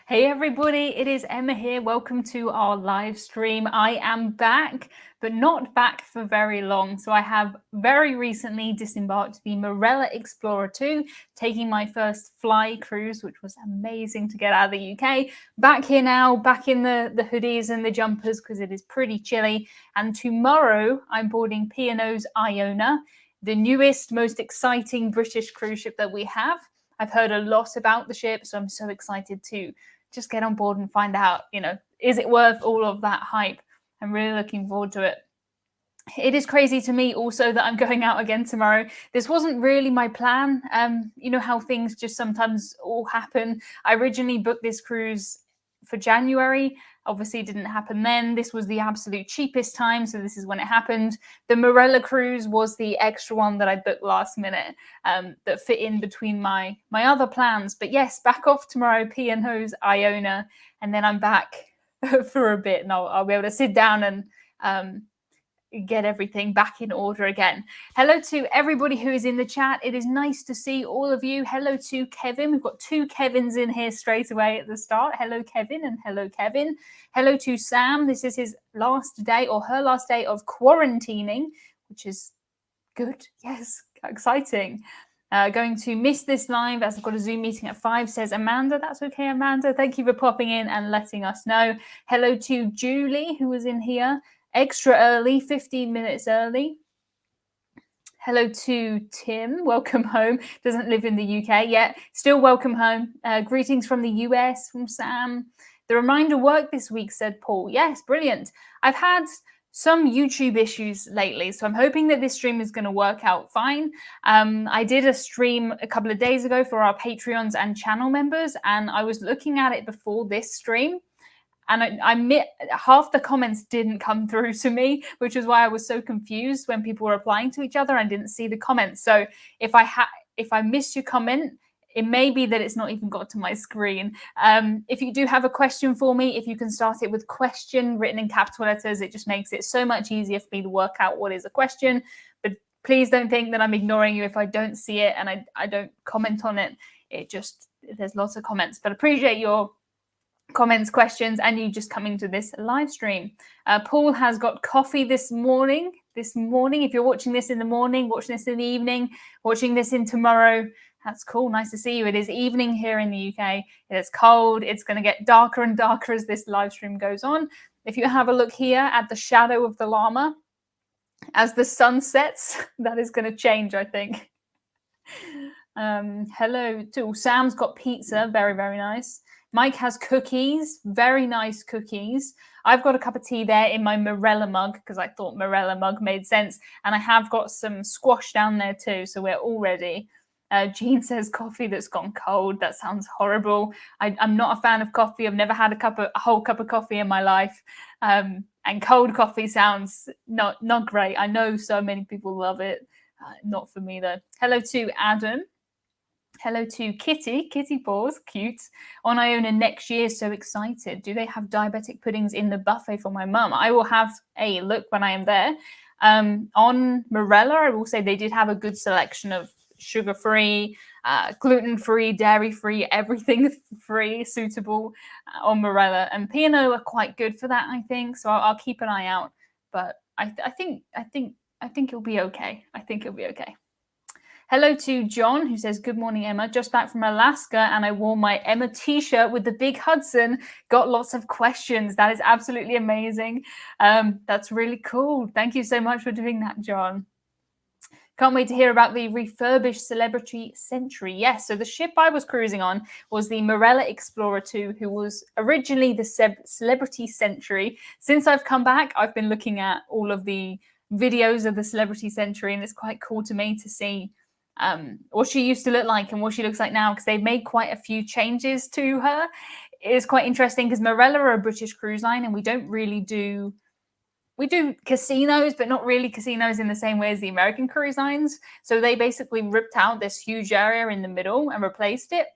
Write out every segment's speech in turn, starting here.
Hey everybody, it is Emma here. Welcome to our live stream. I am back, but not back for very long. So I have very recently disembarked the Marella Explorer 2, taking my first fly cruise, which was amazing to get out of the UK. Back here now, back in the hoodies and the jumpers because it is pretty chilly. And tomorrow I'm boarding P&O's Iona, the newest, most exciting British cruise ship that we have. I've heard a lot about the ship, so I'm so excited to just get on board and find out, is it worth all of that hype? I'm really looking forward to it. It is crazy to me also that I'm going out again tomorrow. This wasn't really my plan. You know how things just sometimes all happen. I originally booked this cruise for January. Obviously, it didn't happen then. This was the absolute cheapest time, so this is when it happened. The Marella cruise was the extra one that I booked last minute that fit in between my other plans. But yes, back off tomorrow, P&O's Iona, and then I'm back for a bit, and I'll be able to sit down and get everything back in order again. Hello to everybody who is in the chat. It is nice to see all of you. Hello to Kevin. We've got two Kevins in here straight away at the start. Hello, Kevin, and hello, Kevin. Hello to Sam. This is his last day or her last day of quarantining, which is good. Yes, exciting. Going to miss this live as I've got a Zoom meeting at 5, says Amanda. That's okay, Amanda. Thank you for popping in and letting us know. Hello to Julie, who was in here extra early, 15 minutes early. Hello to Tim. Welcome home. Doesn't live in the UK yet. Still welcome home. Greetings from the US, from Sam. The reminder worked this week, said Paul. Yes, brilliant. I've had some YouTube issues lately, so I'm hoping that this stream is going to work out fine. I did a stream a couple of days ago for our Patreons and channel members, and I was looking at it before this stream. And I half the comments didn't come through to me, which is why I was so confused when people were replying to each other and didn't see the comments. So if I missed your comment, it may be that it's not even got to my screen. If you do have a question for me, if you can start it with question written in capital letters, it just makes it so much easier for me to work out what is a question. But please don't think that I'm ignoring you if I don't see it and I don't comment on it. There's lots of comments, but appreciate your comments, questions, and you just coming to this live stream. Paul has got coffee this morning. If you're watching this in the morning, watching this in the evening, watching this in tomorrow, that's cool. Nice to see you. It is evening here in the UK. It is cold. It's going to get darker and darker as this live stream goes on. If you have a look here at the shadow of the llama, as the sun sets, that is going to change, I think. Hello to Sam's got pizza. Very, very nice. Mike has cookies, very nice cookies. I've got a cup of tea there in my Marella mug because I thought Marella mug made sense. And I have got some squash down there too, so we're all ready. Jean says coffee that's gone cold. That sounds horrible. I'm not a fan of coffee. I've never had a whole cup of coffee in my life. And cold coffee sounds not great. I know so many people love it. Not for me though. Hello to Adam. Hello to Kitty Paws, cute. On Iona next year, so excited. Do they have diabetic puddings in the buffet for my mum? I will have a look when I am there. On Marella, I will say they did have a good selection of sugar-free, gluten-free, dairy-free, everything free, suitable on Marella. And P&O are quite good for that, I think. So I'll keep an eye out. But I think it'll be okay. I think it'll be okay. Hello to John, who says, good morning, Emma. Just back from Alaska, and I wore my Emma t-shirt with the big Hudson. Got lots of questions. That is absolutely amazing. That's really cool. Thank you so much for doing that, John. Can't wait to hear about the refurbished Celebrity Century. Yes, so the ship I was cruising on was the Marella Explorer 2, who was originally the Celebrity Century. Since I've come back, I've been looking at all of the videos of the Celebrity Century, and it's quite cool to me to see what she used to look like and what she looks like now, because they've made quite a few changes to her. It's quite interesting because Marella are a British cruise line, and we do casinos, but not really casinos in the same way as the American cruise lines. So they basically ripped out this huge area in the middle and replaced it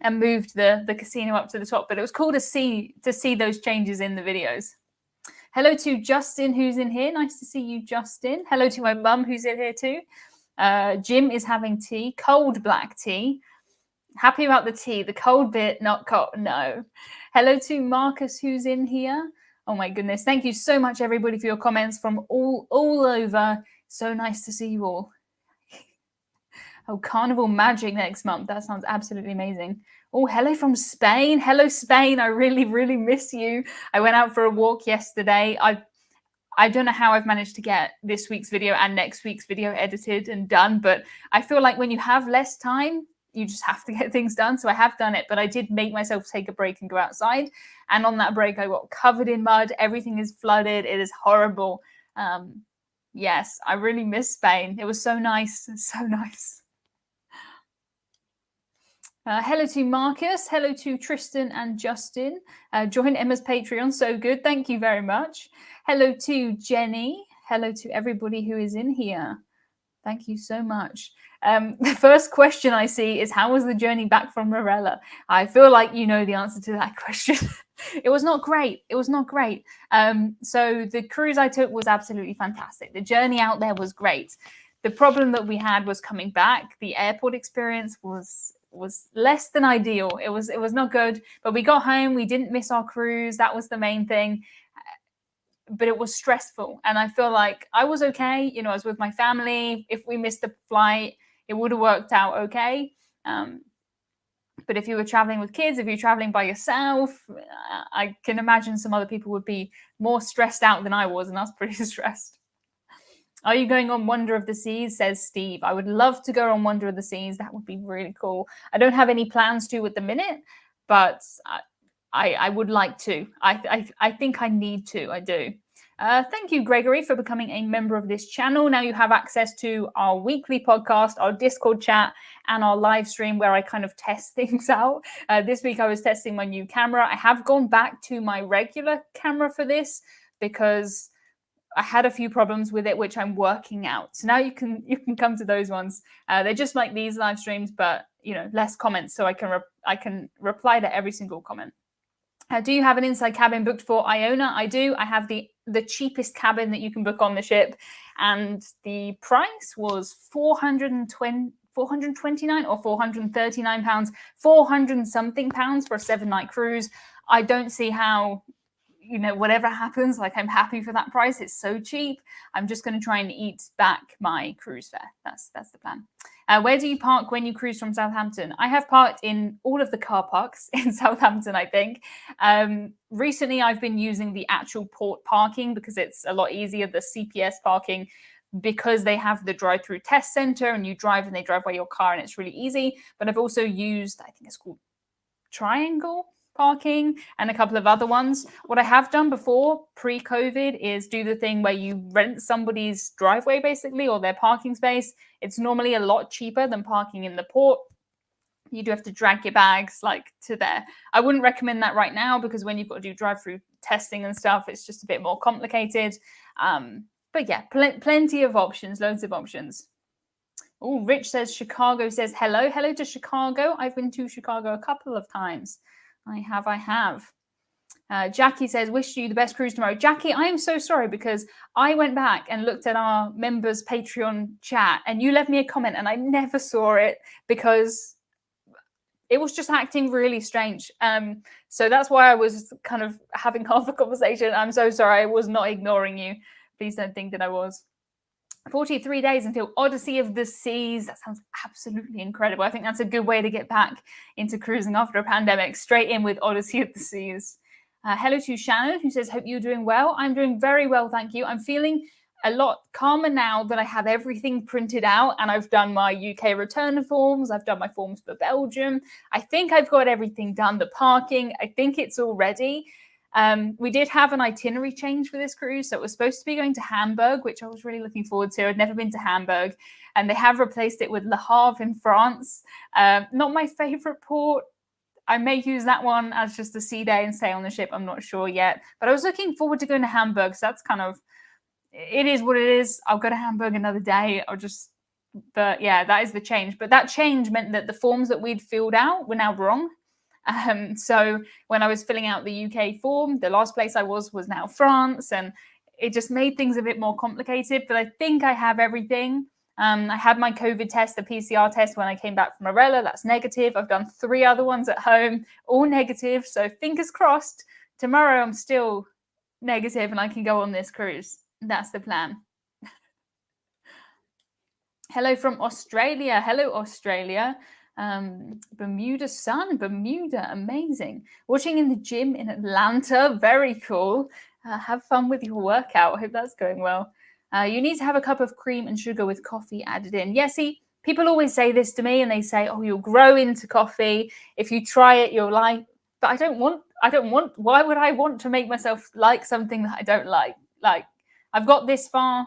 and moved the casino up to the top. But it was cool to see those changes in the videos. Hello to Justin, who's in here. Nice to see you, Justin. Hello to my mum, who's in here too. Jim is having tea, cold black tea. Happy about the tea. The cold bit, not cold. No. Hello to Marcus, who's in here. Oh my goodness. Thank you so much, everybody, for your comments from all over. So nice to see you all. Oh, Carnival Magic next month. That sounds absolutely amazing. Oh, hello from Spain. Hello, Spain. I really, really miss you. I went out for a walk yesterday. I don't know how I've managed to get this week's video and next week's video edited and done, but I feel like when you have less time, you just have to get things done. So I have done it, but I did make myself take a break and go outside. And on that break, I got covered in mud. Everything is flooded. It is horrible. Yes, I really miss Spain. It was so nice. So nice. Hello to Marcus. Hello to Tristan and Justin. Join Emma's Patreon. So good. Thank you very much. Hello to Jenny. Hello to everybody who is in here. Thank you so much. The first question I see is, how was the journey back from Marella? I feel like you know the answer to that question. It was not great. It was not great. So the cruise I took was absolutely fantastic. The journey out there was great. The problem that we had was coming back. The airport experience was less than ideal. It was not good, but we got home. We didn't miss our cruise. That was the main thing. But it was stressful, and I feel like I was okay. You know, I was with my family. If we missed the flight, it would have worked out okay. But if you were traveling with kids, if you're traveling by yourself, I can imagine some other people would be more stressed out than I was, and I was pretty stressed. Are you going on Wonder of the Seas? Says Steve. I would love to go on Wonder of the Seas. That would be really cool. I don't have any plans to at the minute, but I would like to. I think I need to. I do. Thank you, Gregory, for becoming a member of this channel. Now you have access to our weekly podcast, our Discord chat, and our live stream where I kind of test things out. This week I was testing my new camera. I have gone back to my regular camera for this because I had a few problems with it, which I'm working out. So now you can come to those ones. They're just like these live streams, but you know, less comments, so I can reply to every single comment. Do you have an inside cabin booked for Iona? I do. I have the cheapest cabin that you can book on the ship, and the price was £429 or £439, 400 something pounds for a 7-night cruise. I don't see how, you know, whatever happens, like I'm happy for that price. It's so cheap. I'm just going to try and eat back my cruise fare. That's the plan. Where do you park when you cruise from Southampton? I have parked in all of the car parks in Southampton, I think. Recently, I've been using the actual port parking because it's a lot easier, the CPS parking, because they have the drive-through test center and you drive and they drive by your car and it's really easy. But I've also used, I think it's called Triangle parking and a couple of other ones. What I have done before, pre-COVID, is do the thing where you rent somebody's driveway basically, or their parking space. It's normally a lot cheaper than parking in the port. You do have to drag your bags like to there. I wouldn't recommend that right now because when you've got to do drive-through testing and stuff, it's just a bit more complicated. But yeah, plenty of options, loads of options. Oh, Rich says Chicago says hello. Hello to Chicago. I've been to Chicago a couple of times. I have. Jackie says, wish you the best cruise tomorrow. Jackie, I am so sorry because I went back and looked at our members' Patreon chat and you left me a comment and I never saw it because it was just acting really strange. So that's why I was kind of having half a conversation. I'm so sorry. I was not ignoring you. Please don't think that I was. 43 days until Odyssey of the Seas. That sounds absolutely incredible. I think that's a good way to get back into cruising after a pandemic. Straight in with Odyssey of the Seas. Hello to Shannon, who says, hope you're doing well. I'm doing very well, thank you. I'm feeling a lot calmer now that I have everything printed out and I've done my UK return forms. I've done my forms for Belgium. I think I've got everything done. The parking, I think it's all ready. We did have an itinerary change for this cruise. So it was supposed to be going to Hamburg, which I was really looking forward to. I'd never been to Hamburg, and they have replaced it with Le Havre in France. Not my favorite port. I may use that one as just a sea day and stay on the ship. I'm not sure yet, but I was looking forward to going to Hamburg. So that's kind of, it is what it is. I'll go to Hamburg another day. But yeah, that is the change. But that change meant that the forms that we'd filled out were now wrong. So when I was filling out the UK form, the last place I was now France, and it just made things a bit more complicated. But I think I have everything. I had my COVID test, the PCR test, when I came back from Marella. That's negative. I've done 3 other ones at home, all negative. So fingers crossed, tomorrow I'm still negative and I can go on this cruise. That's the plan. Hello from Australia. Hello, Australia. Bermuda sun, Bermuda, amazing. Watching in the gym in Atlanta, very cool. Have fun with your workout. I hope that's going well. You need to have a cup of cream and sugar with coffee added in. Yeah, see, people always say this to me and they say, oh, you'll grow into coffee. If you try it, you'll like, but I don't want, why would I want to make myself like something that I don't like? Like, I've got this far,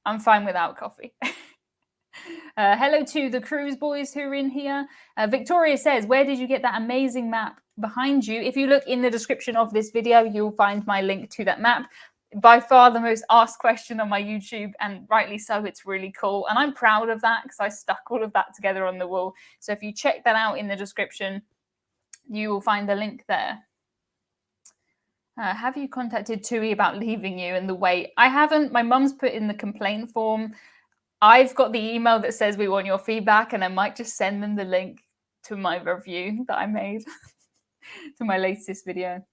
I'm fine without coffee. Hello to the cruise boys who are in here. Victoria says, where did you get that amazing map behind you? If you look in the description of this video, you'll find my link to that map. By far the most asked question on my YouTube, and rightly so. It's really cool. And I'm proud of that because I stuck all of that together on the wall. So if you check that out in the description, you will find the link there. Have you contacted TUI about leaving you and the wait? I haven't. My mum's put in the complaint form. I've got the email that says we want your feedback, and I might just send them the link to my review that I made to my latest video.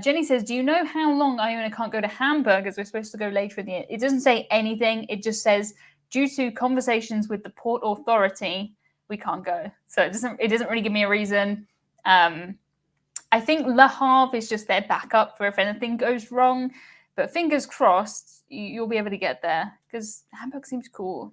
Jenny says, do you know how long Iona can't go to Hamburgers? We're supposed to go later in the year. It doesn't say anything. It just says, due to conversations with the port authority, we can't go. So it doesn't really give me a reason. I think Le Havre is just their backup for if anything goes wrong. But fingers crossed, you'll be able to get there because Hamburg seems cool.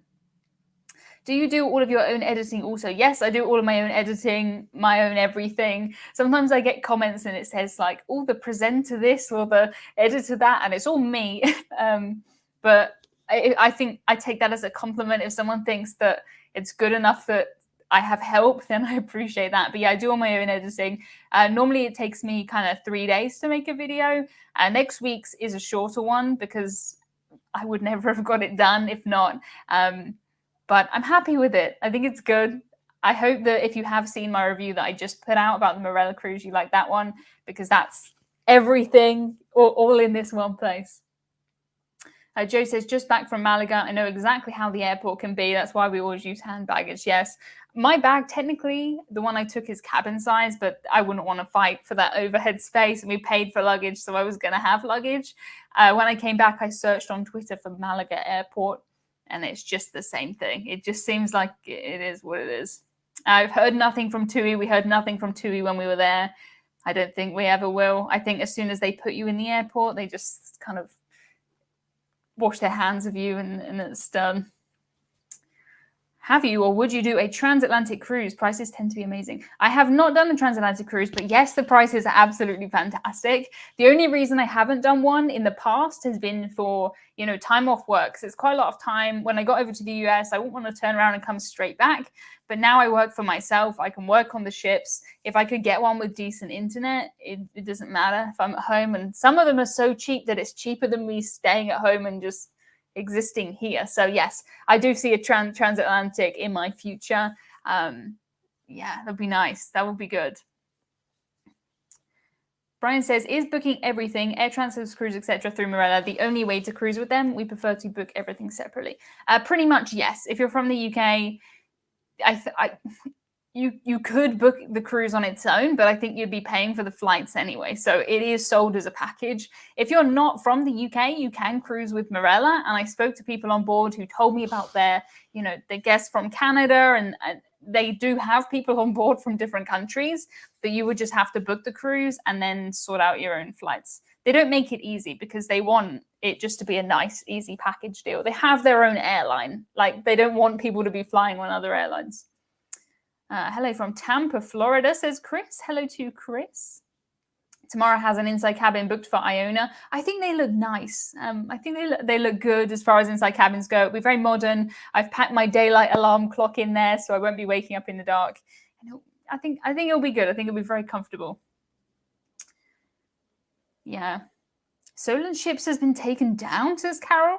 Do you do all of your own editing also? Yes, I do all of my own editing, my own everything. Sometimes I get comments and it says like, oh, the presenter this or the editor that, and it's all me. But I think I take that as a compliment. If someone thinks that it's good enough that I have help, then I appreciate that. But yeah, I do all my own editing. Normally it takes me kind of 3 days to make a video. Next week's is a shorter one because I would never have got it done if not. But I'm happy with it. I think it's good. I hope that if you have seen my review that I just put out about the Marella cruise, you like that one because that's everything all in this one place. Joe says, just back from Malaga. I know exactly how the airport can be. That's why we always use hand baggage. Yes. My bag, technically, the one I took is cabin size, but I wouldn't want to fight for that overhead space. And we paid for luggage, so I was going to have luggage. When I came back, I searched on Twitter for Malaga airport, and it's just the same thing. It just seems like it is what it is. I've heard nothing from TUI. We heard nothing from TUI when we were there. I don't think we ever will. I think as soon as they put you in the airport, they just kind of wash their hands of you and it's done. Have you or would you do a transatlantic cruise? Prices tend to be amazing. I have not done the transatlantic cruise, but yes, the prices are absolutely fantastic. The only reason I haven't done one in the past has been for, you know, time off work. So it's quite a lot of time. When I got over to the US, I wouldn't want to turn around and come straight back. But now I work for myself. I can work on the ships. If I could get one with decent internet, it doesn't matter if I'm at home. And some of them are so cheap that it's cheaper than me staying at home and just existing here. So yes, I do see a transatlantic in my future. Yeah, that'd be nice. That would be good. Brian says, is booking everything, air transfers, cruise, etc. through Marella the only way to cruise with them? We prefer to book everything separately. Pretty much, yes. If you're from the UK, you could book the cruise on its own, but I think you'd be paying for the flights anyway. So it is sold as a package. If you're not from the UK, you can cruise with Marella. And I spoke to people on board who told me about their guests from Canada, and they do have people on board from different countries, but you would just have to book the cruise and then sort out your own flights. They don't make it easy because they want it just to be a nice, easy package deal. They have their own airline. Like, they don't want people to be flying on other airlines. Hello from Tampa, Florida, says Chris. Hello to Chris. Tamara has an inside cabin booked for Iona. I think they look nice. I think they look good as far as inside cabins go. We're very modern. I've packed my daylight alarm clock in there, so I won't be waking up in the dark. And I think it'll be good. I think it'll be very comfortable. Yeah. Solent Ships has been taken down, says Carol.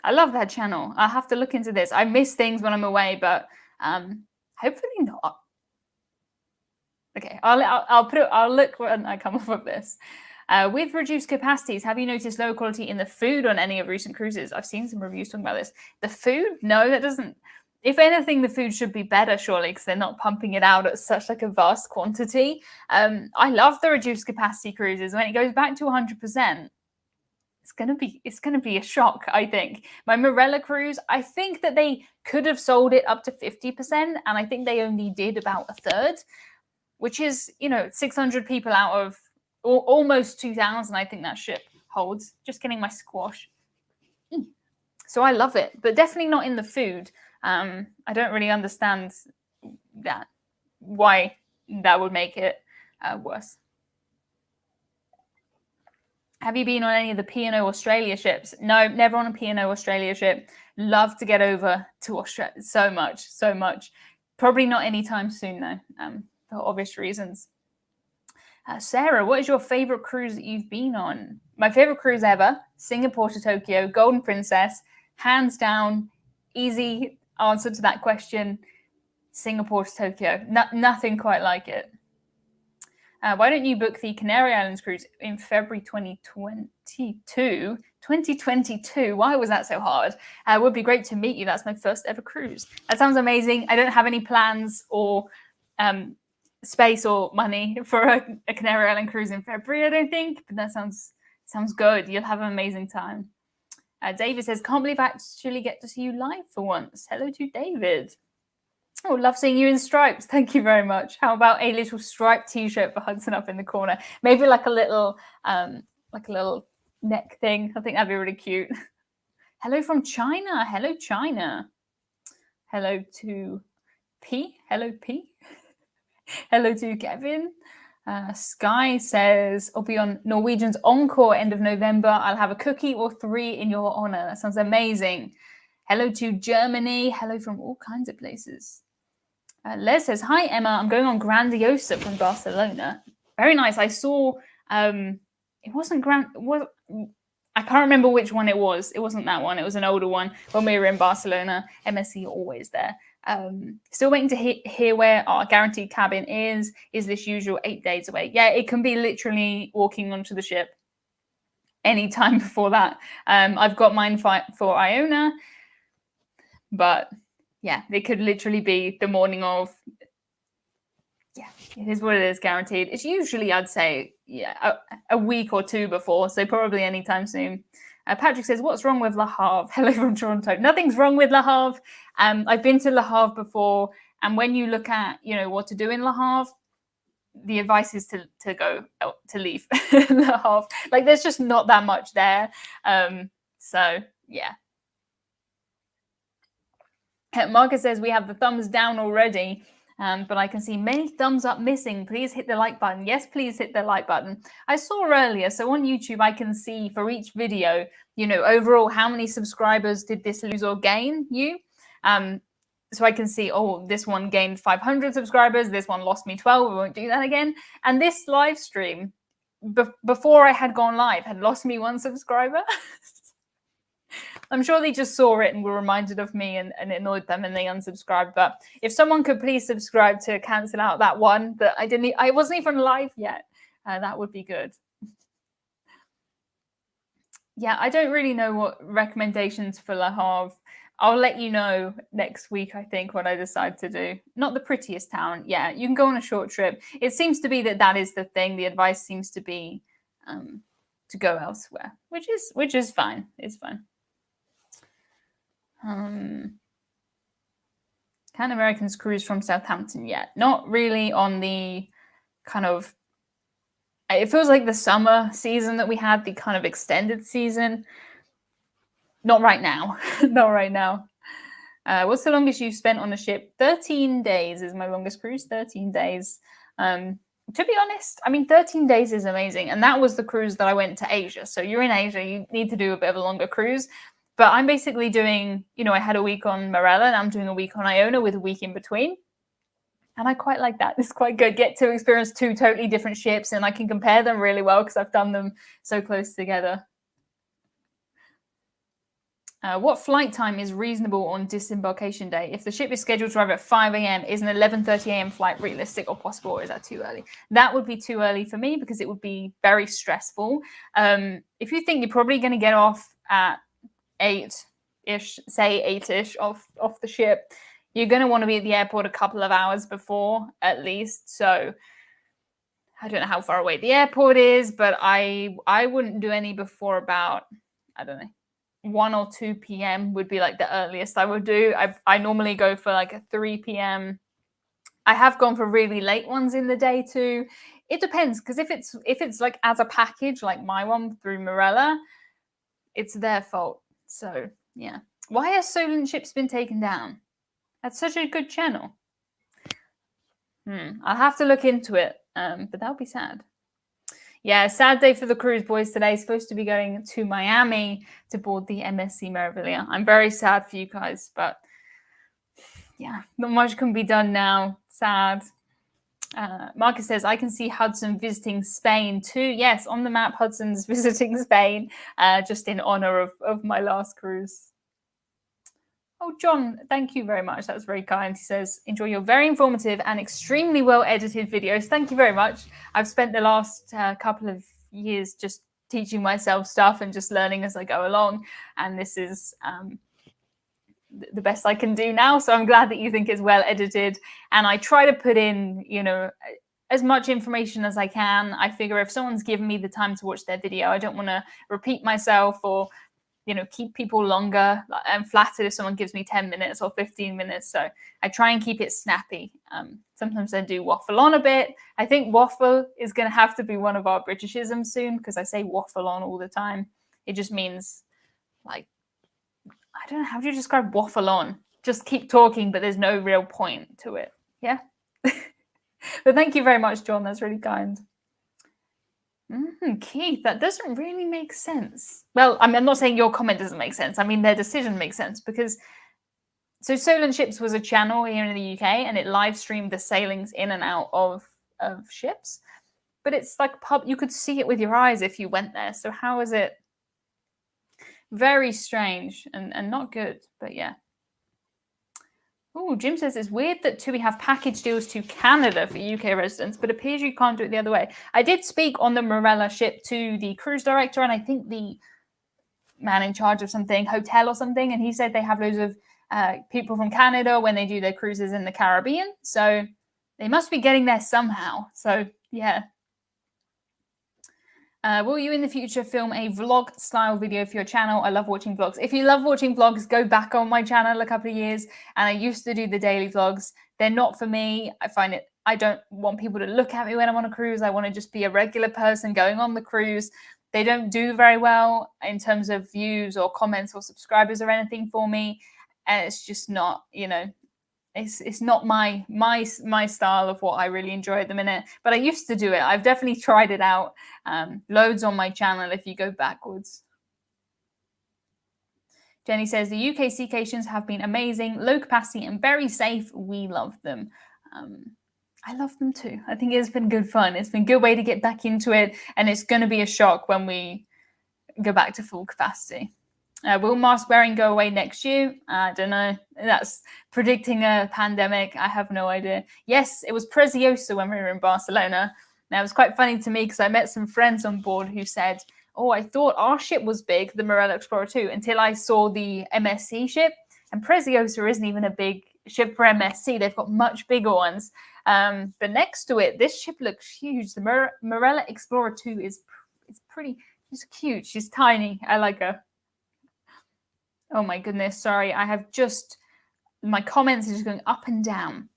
I love that channel. I'll have to look into this. I miss things when I'm away, but hopefully not. Okay, I'll look when I come off of this. With reduced capacities, have you noticed low quality in the food on any of recent cruises? I've seen some reviews talking about this. The food? No, that doesn't. If anything, the food should be better, surely, because they're not pumping it out at such like a vast quantity. I love the reduced capacity cruises. When it goes back to 100%, it's gonna be a shock, I think. My Marella cruise, I think that they could have sold it up to 50%, and I think they only did about a third, which is, 600 people out of almost 2,000, I think that ship holds. Just getting my squash. So I love it, but definitely not in the food. I don't really understand that, why that would make it worse. Have you been on any of the P&O Australia ships? No, never on a P&O Australia ship. Love to get over to Australia so much. Probably not anytime soon, though, for obvious reasons. Sarah, what is your favorite cruise that you've been on? My favorite cruise ever, Singapore to Tokyo, Golden Princess, hands down, easy answer to that question, Singapore to Tokyo. Nothing quite like it. Why don't you book the Canary Islands cruise in February 2022? 2022, why was that so hard? It would be great to meet you. That's my first ever cruise. That sounds amazing. I don't have any plans or space or money for a Canary Island cruise in February, I don't think, but that sounds good. You'll have an amazing time. David says, can't believe I actually get to see you live for once. Hello to David. Oh, love seeing you in stripes. Thank you very much. How about a little striped t-shirt for Hudson up in the corner? Maybe like a little neck thing. I think that'd be really cute. Hello from China. Hello, China. Hello to P. Hello, P. Hello to Kevin. Sky says, I'll be on Norwegian's Encore end of November. I'll have a cookie or 3 in your honor. That sounds amazing. Hello to Germany. Hello from all kinds of places. Les says, hi, Emma. I'm going on Grandiosa from Barcelona. Very nice. I saw, it wasn't I can't remember which one it was. It wasn't that one. It was an older one when we were in Barcelona. MSC always there. Still waiting to hear where our guaranteed cabin is. Is this usual 8 days away? Yeah, it can be literally walking onto the ship any time before that. I've got mine for Iona, but yeah, it could literally be the morning of. Yeah, it is what it is, guaranteed. It's usually, I'd say, a week or 2 before, so probably anytime soon. Patrick says, what's wrong with Le Havre? Hello from Toronto. Nothing's wrong with Le Havre. I've been to Le Havre before, and when you look at, what to do in Le Havre, the advice is to leave Le Havre. Like, there's just not that much there. So, yeah. Marcus says, we have the thumbs down already. But I can see many thumbs up missing. Please hit the like button. Yes, please hit the like button. I saw earlier, so on YouTube, I can see for each video, overall, how many subscribers did this lose or gain you? So I can see, this one gained 500 subscribers. This one lost me 12. We won't do that again. And this live stream, before I had gone live, had lost me 1 subscriber. I'm sure they just saw it and were reminded of me and it annoyed them and they unsubscribed. But if someone could please subscribe to cancel out that one that I wasn't even live yet, that would be good. Yeah, I don't really know what recommendations for Le Havre. I'll let you know next week, I think, what I decide to do. Not the prettiest town. Yeah, you can go on a short trip. It seems to be that is the thing. The advice seems to be to go elsewhere, which is fine. It's fine. Can Americans cruise from Southampton yet? Not really on the kind of, it feels like the summer season that we had, the kind of extended season. Not right now. Not right now. What's the longest you've spent on a ship? 13 days is my longest cruise, 13 days. To be honest, 13 days is amazing. And that was the cruise that I went to Asia. So you're in Asia, you need to do a bit of a longer cruise. But I'm basically doing, I had a week on Marella and I'm doing a week on Iona with a week in between. And I quite like that. It's quite good. Get to experience 2 totally different ships and I can compare them really well because I've done them so close together. What flight time is reasonable on disembarkation day? If the ship is scheduled to arrive at 5 a.m., is an 11:30 a.m. flight realistic or possible, or is that too early? That would be too early for me because it would be very stressful. If you think you're probably going to get off at 8-ish, say 8-ish off the ship, you're going to want to be at the airport a couple of hours before at least. So I don't know how far away the airport is, but I wouldn't do any before about, I don't know, 1 or 2 p.m. would be like the earliest I would do. I normally go for like a 3 p.m. I have gone for really late ones in the day too. It depends, because if it's like as a package, like my one through Marella, it's their fault. So yeah. Why has Solent Ships been taken down? That's such a good channel. I'll have to look into it, but that would be sad. Yeah, sad day for the cruise boys today. Supposed to be going to Miami to board the MSC Maravilla. I'm very sad for you guys, but yeah, not much can be done now. Sad. Marcus says, I can see Hudson visiting Spain too. Yes, on the map, Hudson's visiting Spain, just in honor of my last cruise. Oh, John, thank you very much. That's very kind. He says, enjoy your very informative and extremely well edited videos. Thank you very much. I've spent the last couple of years just teaching myself stuff and just learning as I go along. And this is the best I can do now. So I'm glad that you think it's well edited. And I try to put in, as much information as I can. I figure if someone's given me the time to watch their video, I don't want to repeat myself or keep people longer. I'm flattered if someone gives me 10 minutes or 15 minutes. So I try and keep it snappy. Sometimes I do waffle on a bit. I think waffle is going to have to be one of our Britishisms soon, because I say waffle on all the time. It just means, like, I don't know, how do you describe waffle on? Just keep talking, but there's no real point to it. Yeah? But thank you very much, John. That's really kind. Keith, that doesn't really make sense. Well, I'm not saying your comment doesn't make sense. I mean, their decision makes sense, because Solent Ships was a channel here in the UK, and it live streamed the sailings in and out of ships. But it's like you could see it with your eyes if you went there. So how is it? Very strange and not good. But yeah. Oh, Jim says it's weird that TUI have package deals to Canada for UK residents, but appears you can't do it the other way. I did speak on the Marella ship to the cruise director and I think the man in charge of something, hotel or something, and he said they have loads of people from Canada when they do their cruises in the Caribbean. So they must be getting there somehow. So yeah. Will you in the future film a vlog style video for your channel? I love watching vlogs. If you love watching vlogs, go back on my channel a couple of years. And I used to do the daily vlogs. They're not for me. I don't want people to look at me when I'm on a cruise. I want to just be a regular person going on the cruise. They don't do very well in terms of views or comments or subscribers or anything for me. And it's just not, it's not my style of what I really enjoy at the minute. But I used to do it. I've definitely tried it out. Loads on my channel if you go backwards. Jenny says, the UK staycations have been amazing, low capacity and very safe. We love them. I love them too. I think it's been good fun. It's been a good way to get back into it. And it's going to be a shock when we go back to full capacity. Will mask wearing go away next year? I don't know. That's predicting a pandemic. I have no idea. Yes, it was Preziosa when we were in Barcelona. Now, it was quite funny to me because I met some friends on board who said, oh, I thought our ship was big, the Marella Explorer 2, until I saw the MSC ship. And Preziosa isn't even a big ship for MSC. They've got much bigger ones. But next to it, this ship looks huge. The Marella Explorer 2 is pretty, she's cute. She's tiny. I like her. Oh my goodness, sorry. My comments are just going up and down.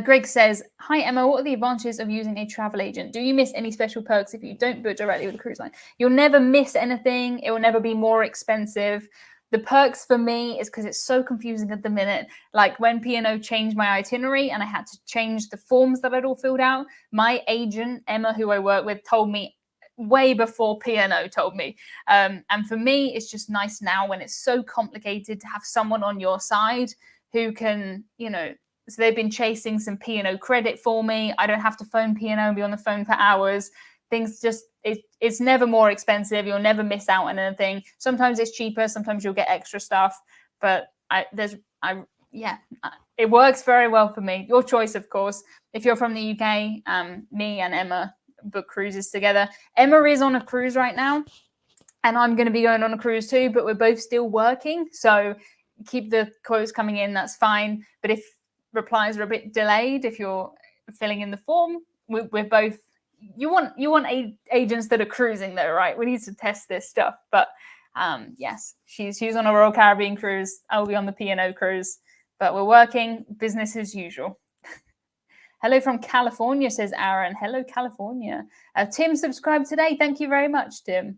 Greg says, hi Emma, what are the advantages of using a travel agent? Do you miss any special perks if you don't book directly with a cruise line? You'll never miss anything. It will never be more expensive. The perks for me is because it's so confusing at the minute. Like when P&O changed my itinerary and I had to change the forms that I'd all filled out, my agent, Emma, who I work with, told me way before P&O told me. And for me, it's just nice now when it's so complicated to have someone on your side who can, so they've been chasing some P&O credit for me. I don't have to phone P&O and be on the phone for hours. things just, it's never more expensive. You'll never miss out on anything. Sometimes it's cheaper. Sometimes you'll get extra stuff. But it works very well for me. Your choice, of course. If you're from the UK, me and Emma book cruises together. Emma is on a cruise right now, and I'm going to be going on a cruise too, but we're both still working. So keep the quotes coming in. That's fine. But if replies are a bit delayed, if you're filling in the form, we're both, you want agents that are cruising though, right? We need to test this stuff. But yes, she's on a Royal Caribbean cruise. I'll be on the P&O cruise, but we're working business as usual. Hello from California, says Aaron. Hello, California. Tim subscribed today. Thank you very much, Tim.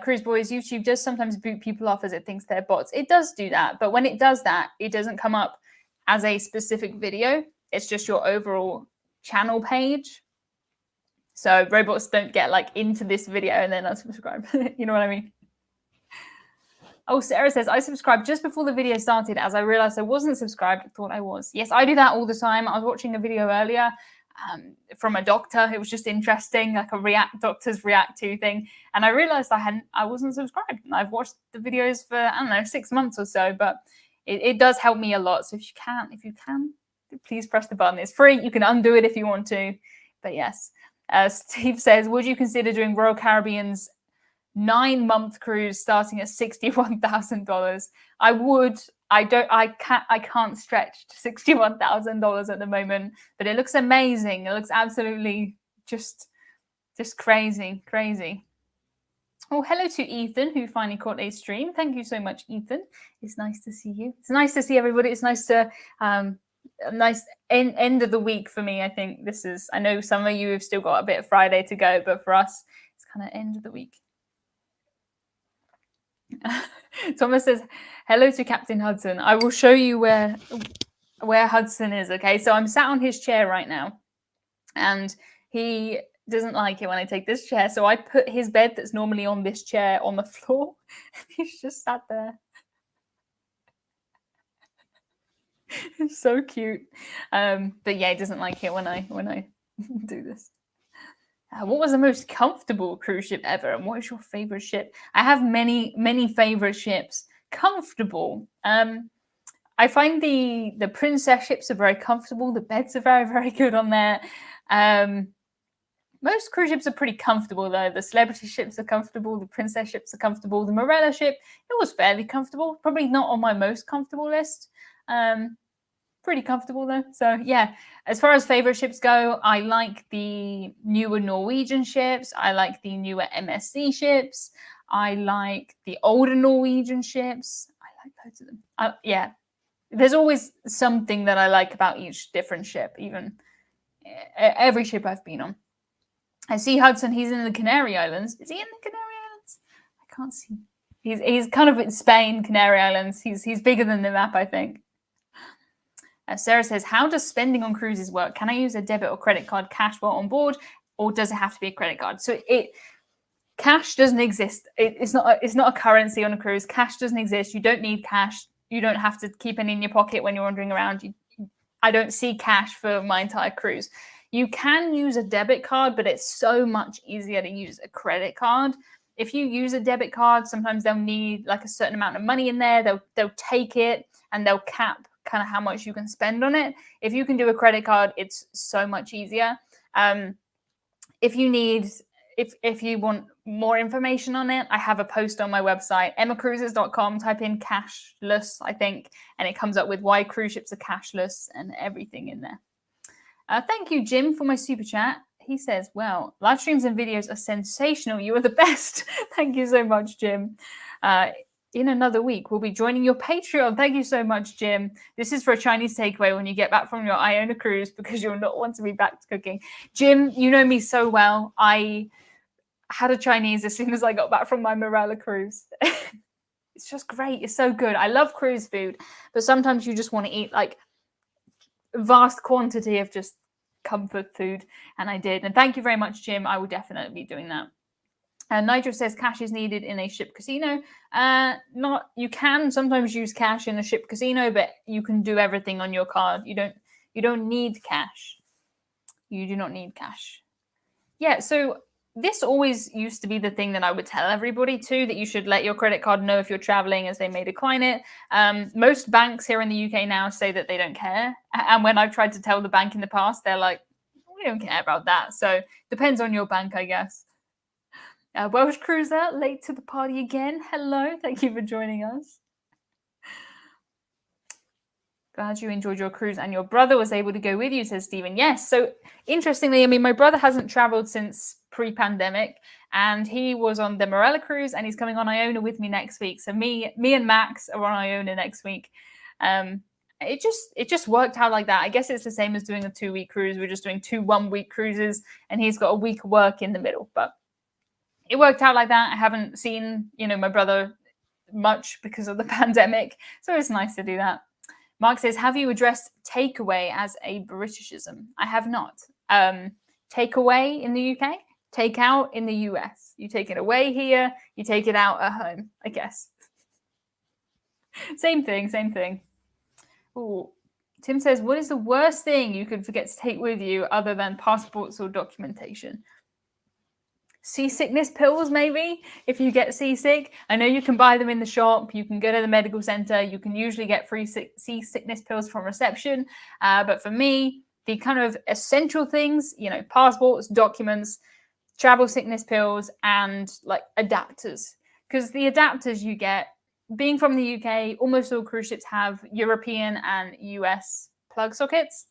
Cruise Boys, YouTube does sometimes boot people off as it thinks they're bots. It does do that, but when it does that, it doesn't come up as a specific video. It's just your overall channel page. So robots don't get like into this video and then unsubscribe. You know what I mean? Oh, Sarah says, I subscribed just before the video started as I realized I wasn't subscribed. I thought I was. Yes, I do that all the time. I was watching a video earlier from a doctor. It was just interesting, like a doctors react to thing. And I realized I wasn't subscribed. And I've watched the videos for, I don't know, 6 months or so, but it does help me a lot. So if you can, please press the button. It's free. You can undo it if you want to. But yes, Steve says, would you consider doing Royal Caribbean's 9-month cruise starting at $61,000? I would. I can't stretch to $61,000 at the moment, but it looks amazing. It looks absolutely just crazy. Oh, hello to Ethan, who finally caught a stream. Thank you so much, Ethan. It's nice to see you. It's nice to see everybody. It's nice to a nice end of the week for me. I think this is, I know some of you have still got a bit of Friday to go, but for us, it's kind of end of the week. Thomas says, hello to Captain Hudson. I will show you where Hudson is, okay? So I'm sat on his chair right now, and he doesn't like it when I take this chair. So I put his bed that's normally on this chair on the floor. He's just sat there. It's so cute. But yeah, he doesn't like it when I do this. What was the most comfortable cruise ship ever, and what is your favorite ship? I have many favorite ships. Comfortable. I find the princess ships are very comfortable. The beds are very good on there. Most cruise ships are pretty comfortable though. The celebrity ships are comfortable. The princess ships are comfortable. The Marella ship, it was fairly comfortable. Probably not on my most comfortable list. Pretty comfortable though. So yeah, as far as favorite ships go, I like the newer Norwegian ships. I like the newer MSC ships. I like the older Norwegian ships. I like loads of them. Yeah, there's always something that I like about each different ship, even every ship I've been on. I see Hudson, he's in the Canary Islands. Is he in the Canary Islands? I can't see. He's kind of in Spain, Canary Islands. He's bigger than the map, I think. Sarah says, how does spending on cruises work? Can I use a debit or credit card cash while on board, or does it have to be a credit card? So cash doesn't exist. It's not a currency on a cruise. Cash doesn't exist. You don't need cash. You don't have to keep it in your pocket when you're wandering around. I don't see cash for my entire cruise. You can use a debit card, but it's so much easier to use a credit card. If you use a debit card, sometimes they'll need like a certain amount of money in there. They'll take it and they'll cap kind of how much you can spend on it. If you can do a credit card, it's so much easier. If you want more information on it, I have a post on my website, emmacruises.com. Type in cashless, I think, and it comes up with why cruise ships are cashless and everything in there. Thank you, Jim, for my super chat. He says, well, live streams and videos are sensational. You are the best. Thank you so much, Jim. In another week, we'll be joining your Patreon. Thank you so much, Jim. This is for a Chinese takeaway when you get back from your Iona cruise, because you'll not want to be back to cooking. Jim, you know me so well. I had a Chinese as soon as I got back from my Marella cruise. It's just great. It's so good. I love cruise food, but sometimes you just want to eat like a vast quantity of just comfort food, and I did. And thank you very much, Jim. I will definitely be doing that. Nigel says cash is needed in a ship casino. You can sometimes use cash in a ship casino, but you can do everything on your card. You don't need cash. You do not need cash. Yeah, so this always used to be the thing that I would tell everybody too, that you should let your credit card know if you're traveling, as they may decline it. Most banks here in the UK now say that they don't care. And when I've tried to tell the bank in the past, they're like, we don't care about that. So depends on your bank, I guess. Welsh Cruiser, late to the party again. Hello, thank you for joining us. Glad you enjoyed your cruise and your brother was able to go with you, says Stephen. Yes. So interestingly, I mean, my brother hasn't traveled since pre-pandemic, and he was on the Marella cruise, and he's coming on Iona with me next week. So me and Max are on Iona next week. It just worked out like that. I guess it's the same as doing a 2-week cruise. We're just doing 2 1-week cruises, and he's got a week of work in the middle. But it worked out like that. I haven't seen, my brother much because of the pandemic, so it's nice to do that. Mark says, have you addressed takeaway as a Britishism? I have not. Takeaway in the UK, take out in the US. You take it away here, you take it out at home, I guess. Same thing. Ooh. Tim says, what is the worst thing you could forget to take with you other than passports or documentation? Seasickness pills, maybe, if you get seasick. I know you can buy them in the shop. You can go to the medical center. You can usually get free seasickness pills from reception. But for me, the kind of essential things, passports, documents, travel sickness pills, and like adapters. Because the adapters you get, being from the UK, almost all cruise ships have European and US plug sockets.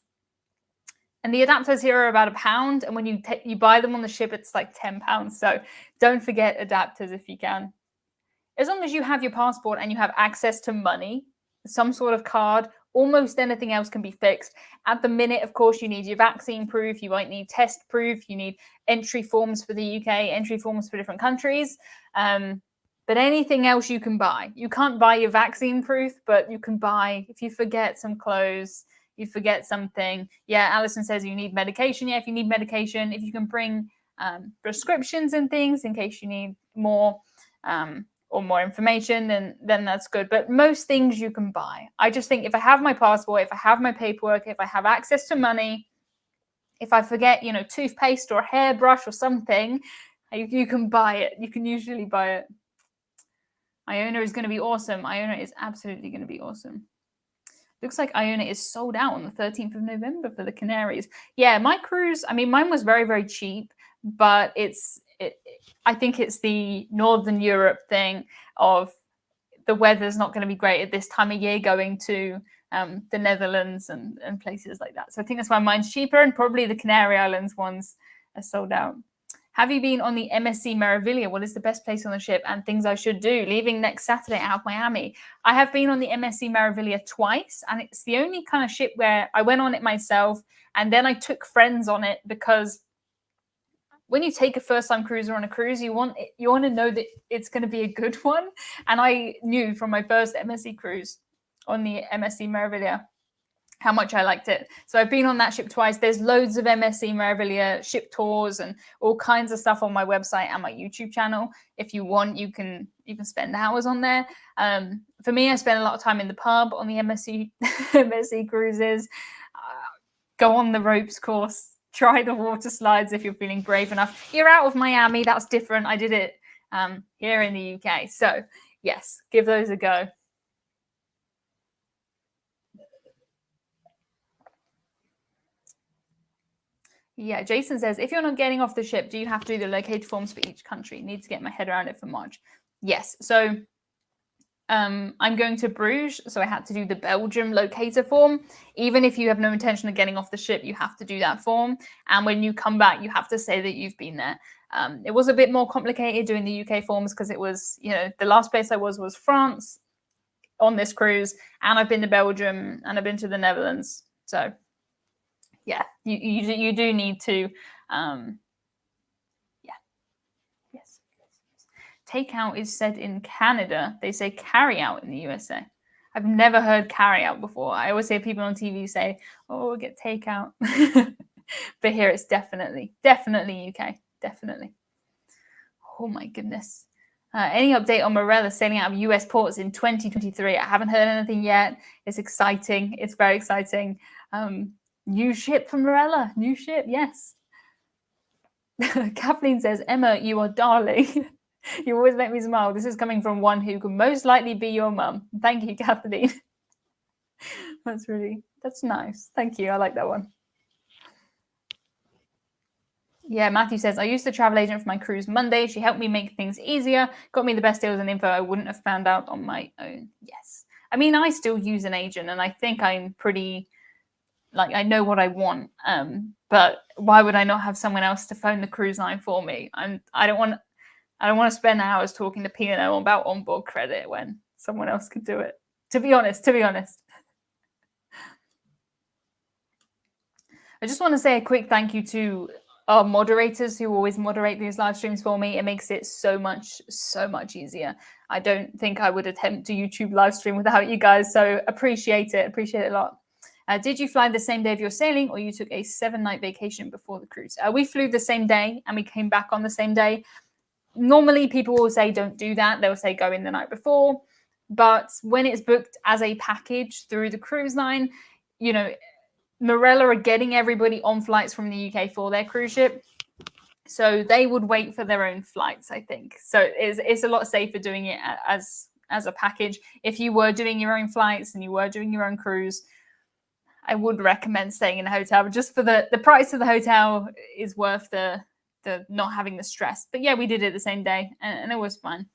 And the adapters here are about £1, and when you buy them on the ship, it's like £10. So don't forget adapters if you can. As long as you have your passport and you have access to money, some sort of card, almost anything else can be fixed. At the minute, of course, you need your vaccine proof, you might need test proof, you need entry forms for the UK, entry forms for different countries. But anything else you can buy. You can't buy your vaccine proof, but you can buy, if you forget some clothes, you forget something. Yeah, Alison says you need medication. Yeah, if you need medication, if you can bring prescriptions and things in case you need more or more information, then that's good. But most things you can buy. I just think if I have my passport, if I have my paperwork, if I have access to money, if I forget, toothpaste or a hairbrush or something, you can buy it. You can usually buy it. Iona is going to be awesome. Iona is absolutely going to be awesome. Looks like Iona is sold out on the 13th of November for the Canaries. Yeah, my cruise, I mean, mine was very, very cheap, but I think it's the Northern Europe thing of the weather's not going to be great at this time of year going to the Netherlands and places like that. So I think that's why mine's cheaper, and probably the Canary Islands ones are sold out. Have you been on the MSC Maravilla? What is the best place on the ship and things I should do? Leaving next Saturday out of Miami. I have been on the MSC Maravilla twice, and it's the only kind of ship where I went on it myself, and then I took friends on it, because when you take a first-time cruiser on a cruise, you want to know that it's going to be a good one. And I knew from my first MSC cruise on the MSC Maravilla how much I liked it. So I've been on that ship twice. There's loads of MSC Maravilla ship tours and all kinds of stuff on my website and my YouTube channel. If you want, you can even spend hours on there. For me, I spend a lot of time in the pub on the MSC cruises. Go on the ropes course. Try the water slides if you're feeling brave enough. You're out of Miami. That's different. I did it here in the UK. So yes, give those a go. Yeah, Jason says, if you're not getting off the ship, do you have to do the locator forms for each country? Need to get my head around it for March. Yes. So I'm going to Bruges, so I had to do the Belgium locator form. Even if you have no intention of getting off the ship, you have to do that form. And when you come back, you have to say that you've been there. It was a bit more complicated doing the UK forms because it was, the last place I was France on this cruise, and I've been to Belgium and I've been to the Netherlands. So yeah, you do need to, yes. Takeout is said in Canada. They say carry out in the USA. I've never heard carry out before. I always hear people on TV say, "Oh, we'll get takeout," but here it's definitely UK, definitely. Oh my goodness. Any update on Marella sailing out of US ports in 2023? I haven't heard anything yet. It's exciting. It's very exciting. New ship from Marella. New ship, yes. Kathleen says, Emma, you are darling. You always make me smile. This is coming from one who could most likely be your mum. Thank you, Kathleen. That's nice. Thank you. I like that one. Yeah, Matthew says, I used the travel agent for my cruise Monday. She helped me make things easier, got me the best deals and info I wouldn't have found out on my own. Yes. I mean, I still use an agent and I think I'm pretty, like, I know what I want. But why would I not have someone else to phone the cruise line for me? I don't want to spend hours talking to P&O about onboard credit when someone else could do it. To be honest. I just want to say a quick thank you to our moderators who always moderate these live streams for me. It makes it so much easier. I don't think I would attempt a YouTube live stream without you guys, so appreciate it a lot. Did you fly the same day of your sailing, or you took a 7-night vacation before the cruise? We flew the same day and we came back on the same day. Normally people will say don't do that. They'll say go in the night before. But when it's booked as a package through the cruise line, you know, Marella are getting everybody on flights from the UK for their cruise ship. So they would wait for their own flights, I think. So it's a lot safer doing it as a package. If you were doing your own flights and you were doing your own cruise, I would recommend staying in a hotel. But just for the price of the hotel is worth the not having the stress. But yeah, we did it the same day and it was fun.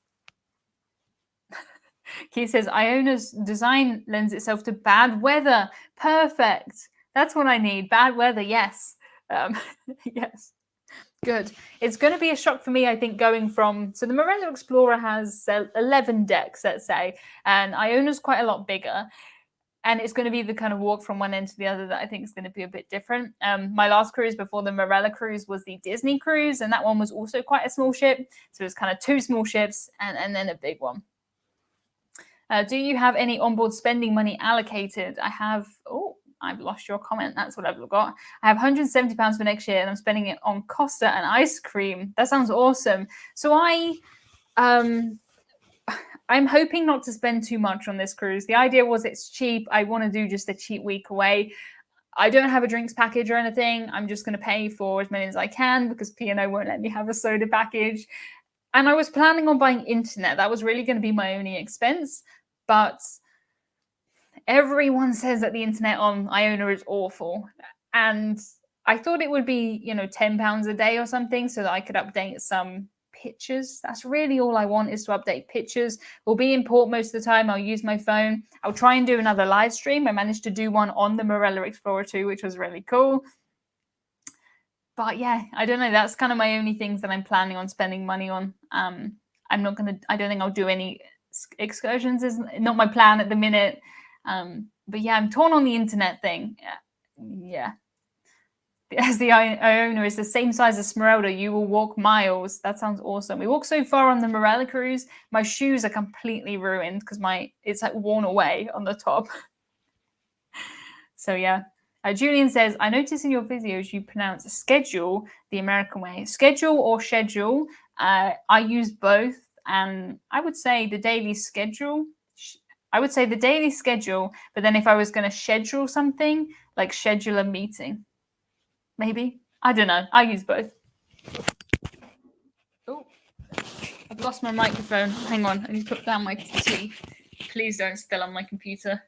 Keith says, Iona's design lends itself to bad weather. Perfect. That's what I need. Bad weather, yes. Yes. Good. It's going to be a shock for me, I think, going from... So the Marella Explorer has 11 decks, let's say, and Iona's quite a lot bigger. And it's going to be the kind of walk from one end to the other that I think is going to be a bit different. My last cruise before the Marella cruise was the Disney cruise, and that one was also quite a small ship. So it was kind of 2 small ships and then a big one. Do you have any onboard spending money allocated? I have... Oh, I've lost your comment. That's what I've got. I have £170 for next year, and I'm spending it on Costa and ice cream. That sounds awesome. So I'm hoping not to spend too much on this cruise. The idea was it's cheap. I want to do just a cheap week away. I don't have a drinks package or anything. I'm just going to pay for as many as I can because P&O won't let me have a soda package. And I was planning on buying internet. That was really going to be my only expense. But everyone says that the internet on Iona is awful. And I thought it would be, £10 a day or something so that I could update some pictures. That's really all I want, is to update pictures. We'll be in port most of the time. I'll use my phone. I'll try and do another live stream. I managed to do one on the Marella Explorer 2, which was really cool. But yeah, I don't know. That's kind of my only things that I'm planning on spending money on. I don't think I'll do any excursions. Is not my plan at the minute. But yeah, I'm torn on the internet thing. Yeah. As the Iona is the same size as Smeralda, you will walk miles. That sounds awesome. We walked so far on the Marella cruise. My shoes are completely ruined because it's like worn away on the top. So yeah. Julian says, I notice in your videos you pronounce schedule the American way. Schedule or schedule. I use both, and I would say the daily schedule. But then if I was going to schedule something, like schedule a meeting. Maybe. I don't know. I use both. Oh, I've lost my microphone. Hang on. I need to put down my tea. Please don't spill on my computer.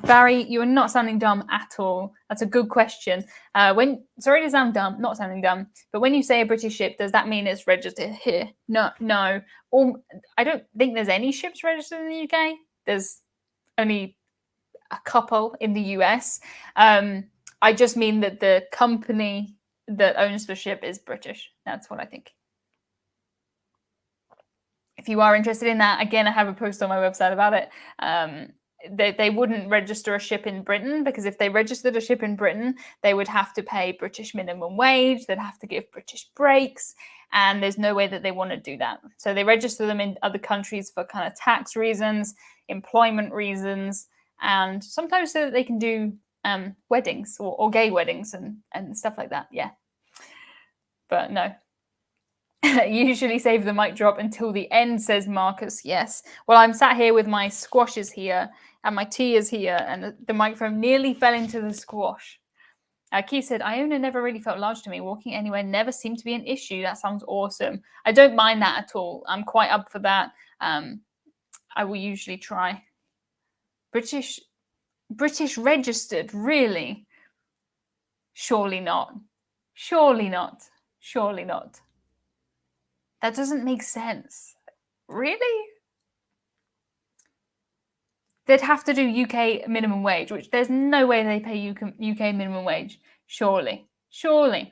Barry, you are not sounding dumb at all. That's a good question. Sorry to sound dumb, not sounding dumb, but when you say a British ship, does that mean it's registered here? No. I don't think there's any ships registered in the UK. There's only a couple in the US. I just mean that the company that owns the ship is British. That's what I think. If you are interested in that, again, I have a post on my website about it. They wouldn't register a ship in Britain, because if they registered a ship in Britain, they would have to pay British minimum wage. They'd have to give British breaks, and there's no way that they want to do that. So they register them in other countries for kind of tax reasons, employment reasons, and sometimes so that they can do weddings or gay weddings and stuff like that. Yeah. But no. Usually save the mic drop until the end, says Marcus. Yes. Well, I'm sat here with my squashes here. And my tea is here, and the microphone nearly fell into the squash. Keith said, Iona never really felt large to me. Walking anywhere never seemed to be an issue. That sounds awesome. I don't mind that at all. I'm quite up for that. I will usually try. British registered, really? Surely not. Surely not. Surely not. That doesn't make sense. Really? They'd have to do UK minimum wage, which there's no way they pay UK minimum wage. Surely. Surely.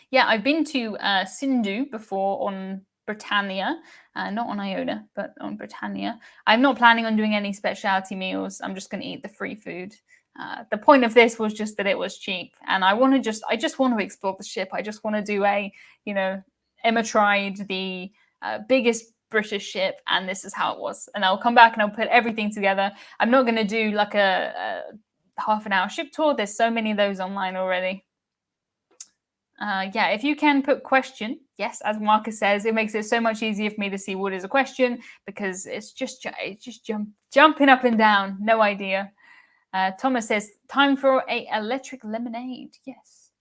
Yeah, I've been to Sindhu before on Britannia. Not on Iona, but on Britannia. I'm not planning on doing any specialty meals. I'm just going to eat the free food. The point of this was just that it was cheap, and I just want to explore the ship. I just want to do Emma tried the biggest British ship, and this is how it was. And I'll come back and I'll put everything together. I'm not going to do like a half an hour ship tour. There's so many of those online already. Yeah, if you can put question, yes, as Marcus says, it makes it so much easier for me to see what is a question, because it's just jumping up and down. No idea. Thomas says, time for a electric lemonade. Yes.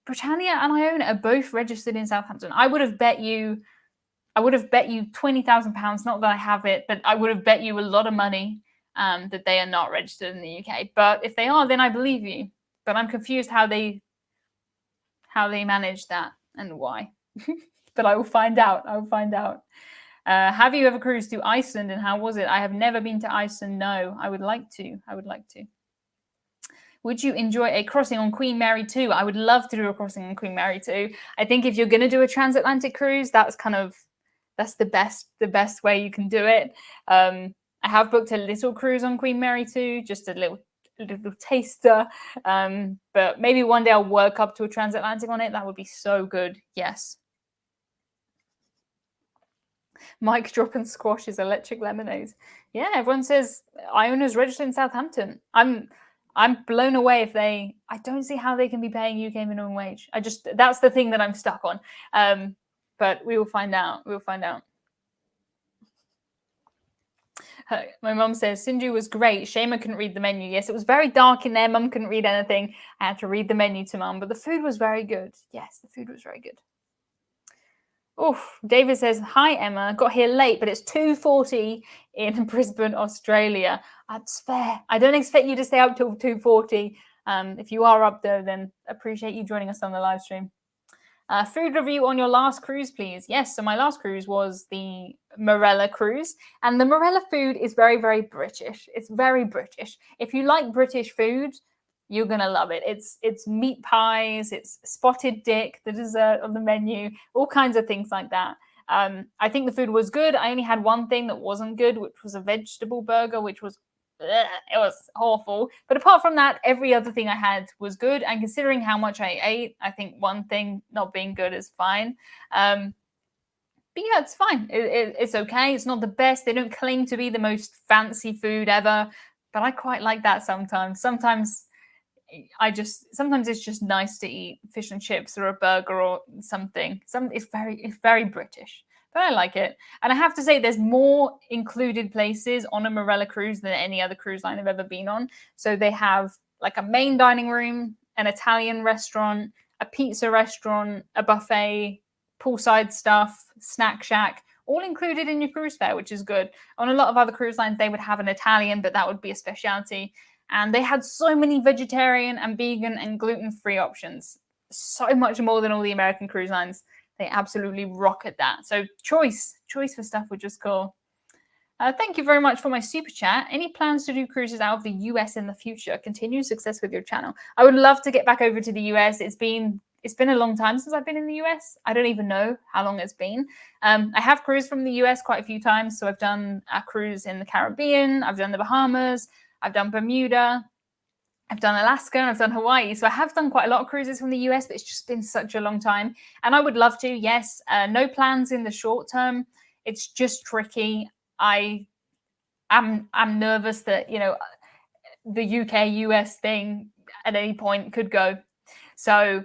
Britannia and Iona are both registered in Southampton. I would have bet you £20,000, not that I have it, but I would have bet you a lot of money that they are not registered in the UK. But if they are, then I believe you. But I'm confused how they manage that and why. But I will find out. Have you ever cruised to Iceland, and how was it? I have never been to Iceland. No, I would like to. Would you enjoy a crossing on Queen Mary 2? I would love to do a crossing on Queen Mary 2. I think if you're going to do a transatlantic cruise, that's the best way you can do it. I have booked a little cruise on Queen Mary 2, just a little taster. But maybe one day I'll work up to a transatlantic on it. That would be so good. Yes. Mic drop and squashes electric lemonades. Yeah, everyone says Iona's registered in Southampton. I'm blown away if I don't see how they can be paying UK minimum wage. That's the thing that I'm stuck on. But we will find out. My mum says Sindhu was great. Shema couldn't read the menu. Yes, it was very dark in there. Mum couldn't read anything. I had to read the menu to Mum, but the food was very good. Yes, the food was very good. Oof. David says, hi, Emma. Got here late, but it's 2:40 in Brisbane, Australia. That's fair. I don't expect you to stay up till 2:40. If you are up there, then appreciate you joining us on the live stream. Food review on your last cruise, please. Yes, so my last cruise was the Marella cruise, and the Marella food is very, very British. It's very British. If you like British food, you're gonna love it. It's meat pies, it's spotted dick, the dessert on the menu, all kinds of things like that. I think the food was good. I only had one thing that wasn't good, which was a vegetable burger, which was it was awful. But apart from that, every other thing I had was good. And considering how much I ate, I think one thing not being good is fine. But yeah, it's fine. It's okay. It's not the best. They don't claim to be the most fancy food ever, but I quite like that sometimes. Sometimes it's just nice to eat fish and chips or a burger or something. It's very British. But I like it. And I have to say, there's more included places on a Marella cruise than any other cruise line I've ever been on. So they have like a main dining room, an Italian restaurant, a pizza restaurant, a buffet, poolside stuff, snack shack, all included in your cruise fare, which is good. On a lot of other cruise lines, they would have an Italian, but that would be a specialty. And they had so many vegetarian and vegan and gluten-free options. So much more than all the American cruise lines. They absolutely rock at that. So choice for stuff, which is cool. Thank you very much for my super chat. Any plans to do cruises out of the US in the future? Continued success with your channel. I would love to get back over to the US. It's been a long time since I've been in the US. I don't even know how long it's been. I have cruised from the US quite a few times. So I've done a cruise in the Caribbean. I've done the Bahamas. I've done Bermuda. I've done Alaska and I've done Hawaii. So I have done quite a lot of cruises from the US, but it's just been such a long time. And I would love to, yes. No plans in the short term. It's just tricky. I'm nervous that, the UK-US thing at any point could go. So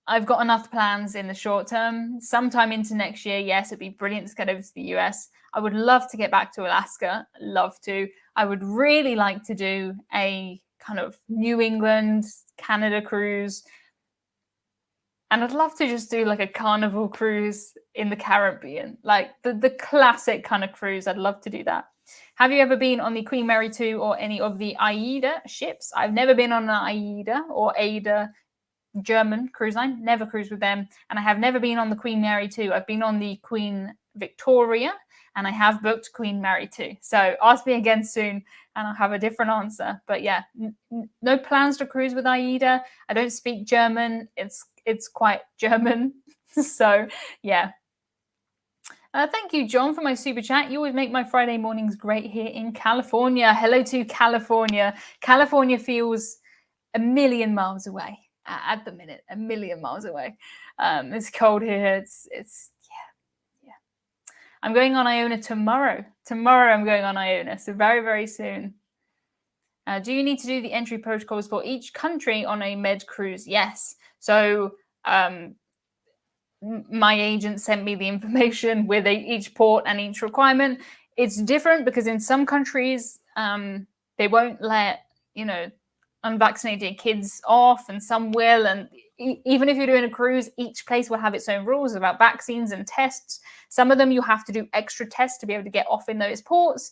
I've got enough plans in the short term. Sometime into next year, yes, it'd be brilliant to get over to the US. I would love to get back to Alaska. Love to. I would really like to do a kind of New England, Canada cruise. And I'd love to just do like a carnival cruise in the Caribbean, like the classic kind of cruise. I'd love to do that. Have you ever been on the Queen Mary 2 or any of the AIDA ships? I've never been on an AIDA or AIDA German cruise line, never cruised with them. And I have never been on the Queen Mary 2. I've been on the Queen Victoria and I have booked Queen Mary 2. So ask me again soon and I'll have a different answer. But yeah, no plans to cruise with AIDA. I don't speak German. It's quite German. So yeah. Thank you, John, for my super chat. You always make my Friday mornings great here in California. Hello to California. California feels a million miles away at the minute, a million miles away. It's cold here. It's yeah. I'm going on Iona tomorrow. Tomorrow I'm going on Iona, so very, very soon. Do you need to do the entry protocols for each country on a med cruise? Yes. So my agent sent me the information with each port and each requirement. It's different because in some countries they won't let unvaccinated kids off, and some will. And even if you're doing a cruise, each place will have its own rules about vaccines and tests. Some of them you have to do extra tests to be able to get off in those ports.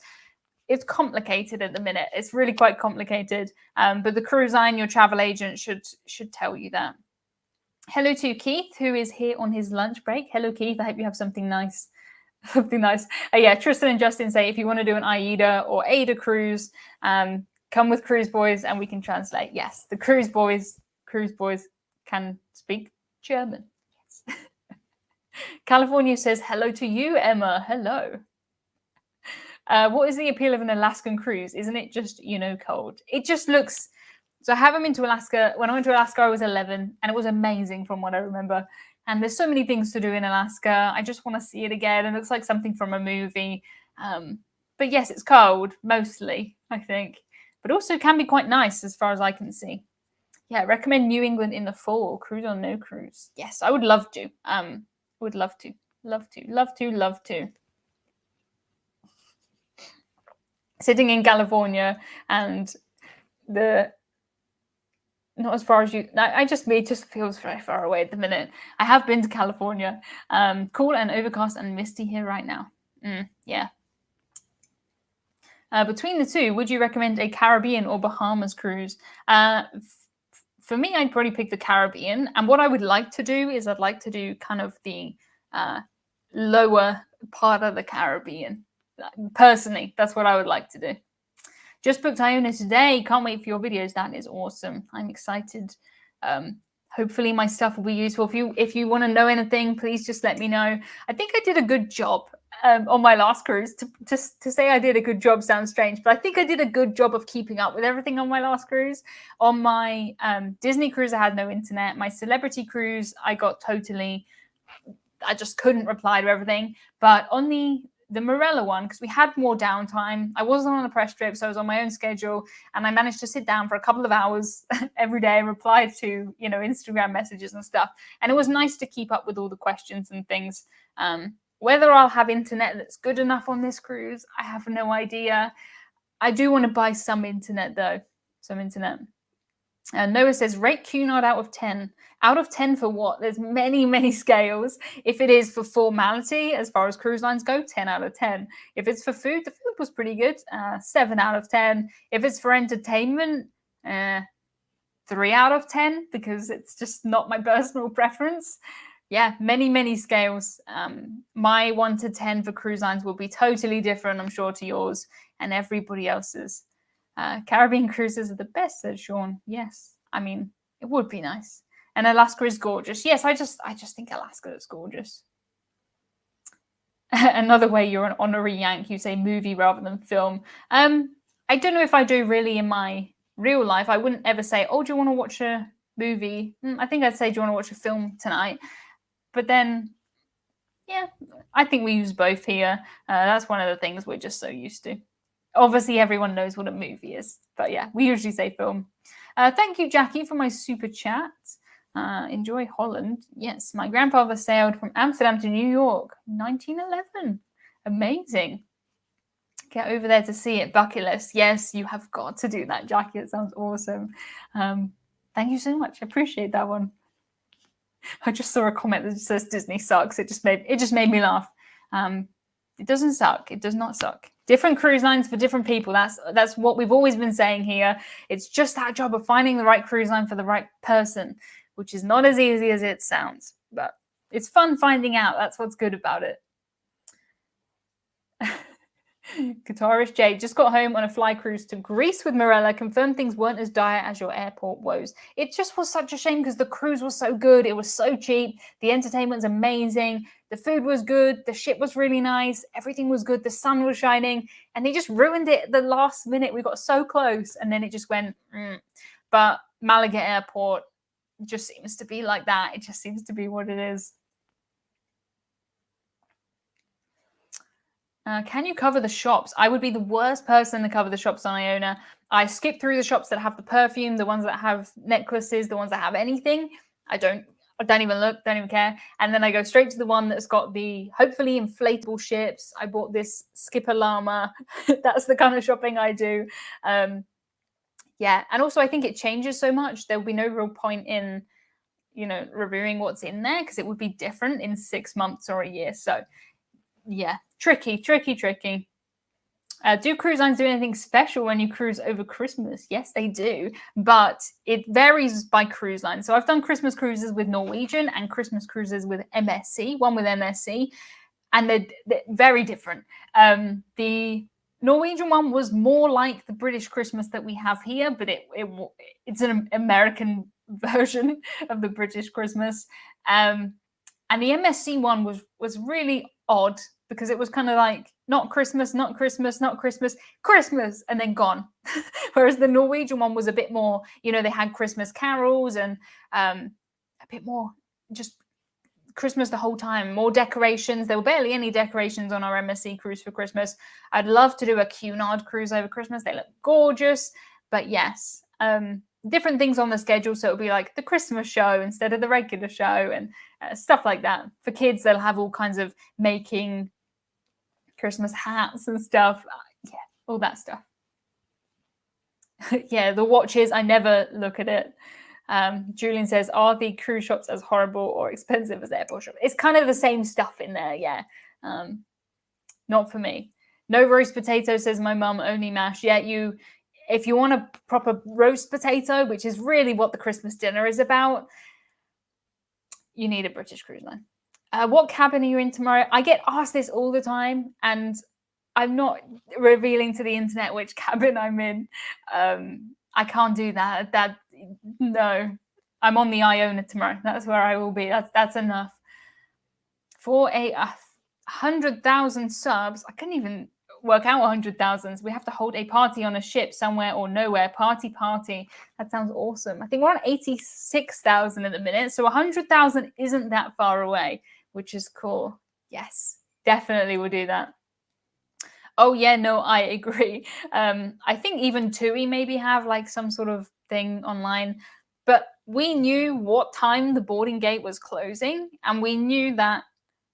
It's complicated at the minute. It's really quite complicated. But the cruise line, your travel agent should tell you that. Hello to Keith, who is here on his lunch break. Hello, Keith. I hope you have something nice. Something nice. Yeah, Tristan and Justin say if you want to do an AIDA or AIDA cruise, come with Cruise Boys and we can translate. Yes, the Cruise Boys can speak German. Yes. California says hello to you, Emma. Hello. What is the appeal of an Alaskan cruise? Isn't it just, cold? It just looks... So I haven't been to Alaska. When I went to Alaska, I was 11, and it was amazing from what I remember. And there's so many things to do in Alaska. I just want to see it again. It looks like something from a movie. But yes, it's cold, mostly, I think. But also can be quite nice as far as I can see. Yeah, I recommend New England in the fall. Cruise or no cruise? Yes, I would love to. Would love to. Love to. Love to. Love to. Sitting in California and not as far as you. It just feels very far away at the minute. I have been to California. Cool and overcast and misty here right now. Yeah. Between the two, would you recommend a Caribbean or Bahamas cruise? For me, I'd probably pick the Caribbean. And what I would like to do is I'd like to do kind of the lower part of the Caribbean. Personally, that's what I would like to do. Just booked Iona today. Can't wait for your videos. That is awesome. I'm excited. Hopefully my stuff will be useful. If you want to know anything, please just let me know. I think I did a good job on my last cruise. To say I did a good job sounds strange, but I think I did a good job of keeping up with everything on my last cruise. On my Disney cruise, I had no internet. My celebrity cruise, I just couldn't reply to everything. But on the Marella one, because we had more downtime, I wasn't on a press trip, so I was on my own schedule, and I managed to sit down for a couple of hours every day and reply to Instagram messages and stuff. And it was nice to keep up with all the questions and things. Whether I'll have internet that's good enough on this cruise, I have no idea. I do want to buy some internet though. Some internet. Noah says, rate Cunard out of 10. Out of 10 for what? There's many, many scales. If it is for formality, as far as cruise lines go, 10 out of 10. If it's for food, the food was pretty good. 7 out of 10. If it's for entertainment, 3 out of 10, because it's just not my personal preference. Yeah, many, many scales. My 1 to 10 for cruise lines will be totally different, I'm sure, to yours and everybody else's. Caribbean cruises are the best, said Sean. Yes, I mean, it would be nice. And Alaska is gorgeous. Yes, I just think Alaska is gorgeous. Another way you're an honorary Yank, you say movie rather than film. I don't know if I do really in my real life. I wouldn't ever say, oh, do you want to watch a movie? I think I'd say, do you want to watch a film tonight? But then, yeah, I think we use both here. That's one of the things we're just so used to. Obviously, everyone knows what a movie is. But yeah, we usually say film. Thank you, Jackie, for my super chat. Enjoy Holland. Yes, my grandfather sailed from Amsterdam to New York, 1911. Amazing. Get over there to see it. Bucket list. Yes, you have got to do that, Jackie. It sounds awesome. Thank you so much. I appreciate that one. I just saw a comment that says Disney sucks. It just made me laugh. It doesn't suck. It does not suck. Different cruise lines for different people. That's what we've always been saying here. It's just that job of finding the right cruise line for the right person, which is not as easy as it sounds, but it's fun finding out. That's what's good about it. Guitarist Jay just got home on a fly cruise to Greece with Marella. Confirmed things weren't as dire as your airport woes. It just was such a shame because the cruise was so good. It was so cheap. The entertainment's amazing. The food was good. The ship was really nice. Everything was good. The sun was shining. And they just ruined it at the last minute. We got so close and then it just went. But Malaga Airport just seems to be like that. It just seems to be what it is. Can you cover the shops? I would be the worst person to cover the shops on Iona. I skip through the shops that have the perfume, the ones that have necklaces, the ones that have anything. I don't even look, don't even care. And then I go straight to the one that's got the hopefully inflatable ships. I bought this Skipper Llama. That's the kind of shopping I do. Yeah, and also I think it changes so much. There will be no real point in, reviewing what's in there because it would be different in 6 months or a year. So yeah, tricky. Do cruise lines do anything special when you cruise over Christmas? Yes, they do, but it varies by cruise line. So I've done Christmas cruises with Norwegian and Christmas cruises with MSC, one with MSC, and they're very different. The Norwegian one was more like the British Christmas that we have here, but it's an American version of the British Christmas. And the MSC one was really odd because it was kind of like not Christmas, Christmas, and then gone. Whereas the Norwegian one was a bit more, they had Christmas carols and a bit more just Christmas the whole time, more decorations. There were barely any decorations on our MSC cruise for Christmas. I'd love to do a Cunard cruise over Christmas. They look gorgeous, but yes, different things on the schedule. So it'll be like the Christmas show instead of the regular show and stuff like that. For kids, they'll have all kinds of making Christmas hats and stuff. Yeah, all that stuff. Yeah, the watches, I never look at it. Julian says, are the cruise shops as horrible or expensive as airport shops? It's kind of the same stuff in there, yeah. Not for me. No roast potato, says my mum, only mash. Yeah, if you want a proper roast potato, which is really what the Christmas dinner is about, you need a British cruise line. What cabin are you in tomorrow? I get asked this all the time, and I'm not revealing to the internet which cabin I'm in. I can't do that. No, I'm on the Iona tomorrow. That's where I will be. That's enough. For 100,000 subs, I couldn't even work out 100,000. We have to hold a party on a ship somewhere or nowhere. Party. That sounds awesome. I think we're on 86,000 at the minute, so 100,000 isn't that far away, which is cool. Yes, definitely we'll do that. Oh yeah, no, I agree. I think even TUI maybe have like some sort of thing online, but we knew what time the boarding gate was closing, and we knew that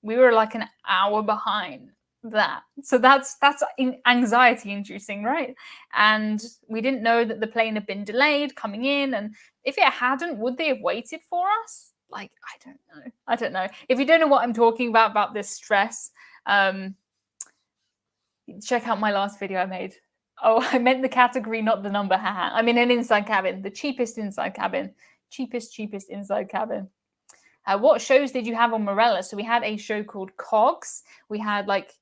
we were like an hour behind that. So that's anxiety inducing, right? And we didn't know that the plane had been delayed coming in, and if it hadn't, would they have waited for us? Like, I don't know. If you don't know what I'm talking about this stress, check out my last video I made. Oh, I meant the category, not the number. I'm in an inside cabin, the cheapest inside cabin. Cheapest inside cabin. What shows did you have on Marella? So we had a show called Cogs. We had like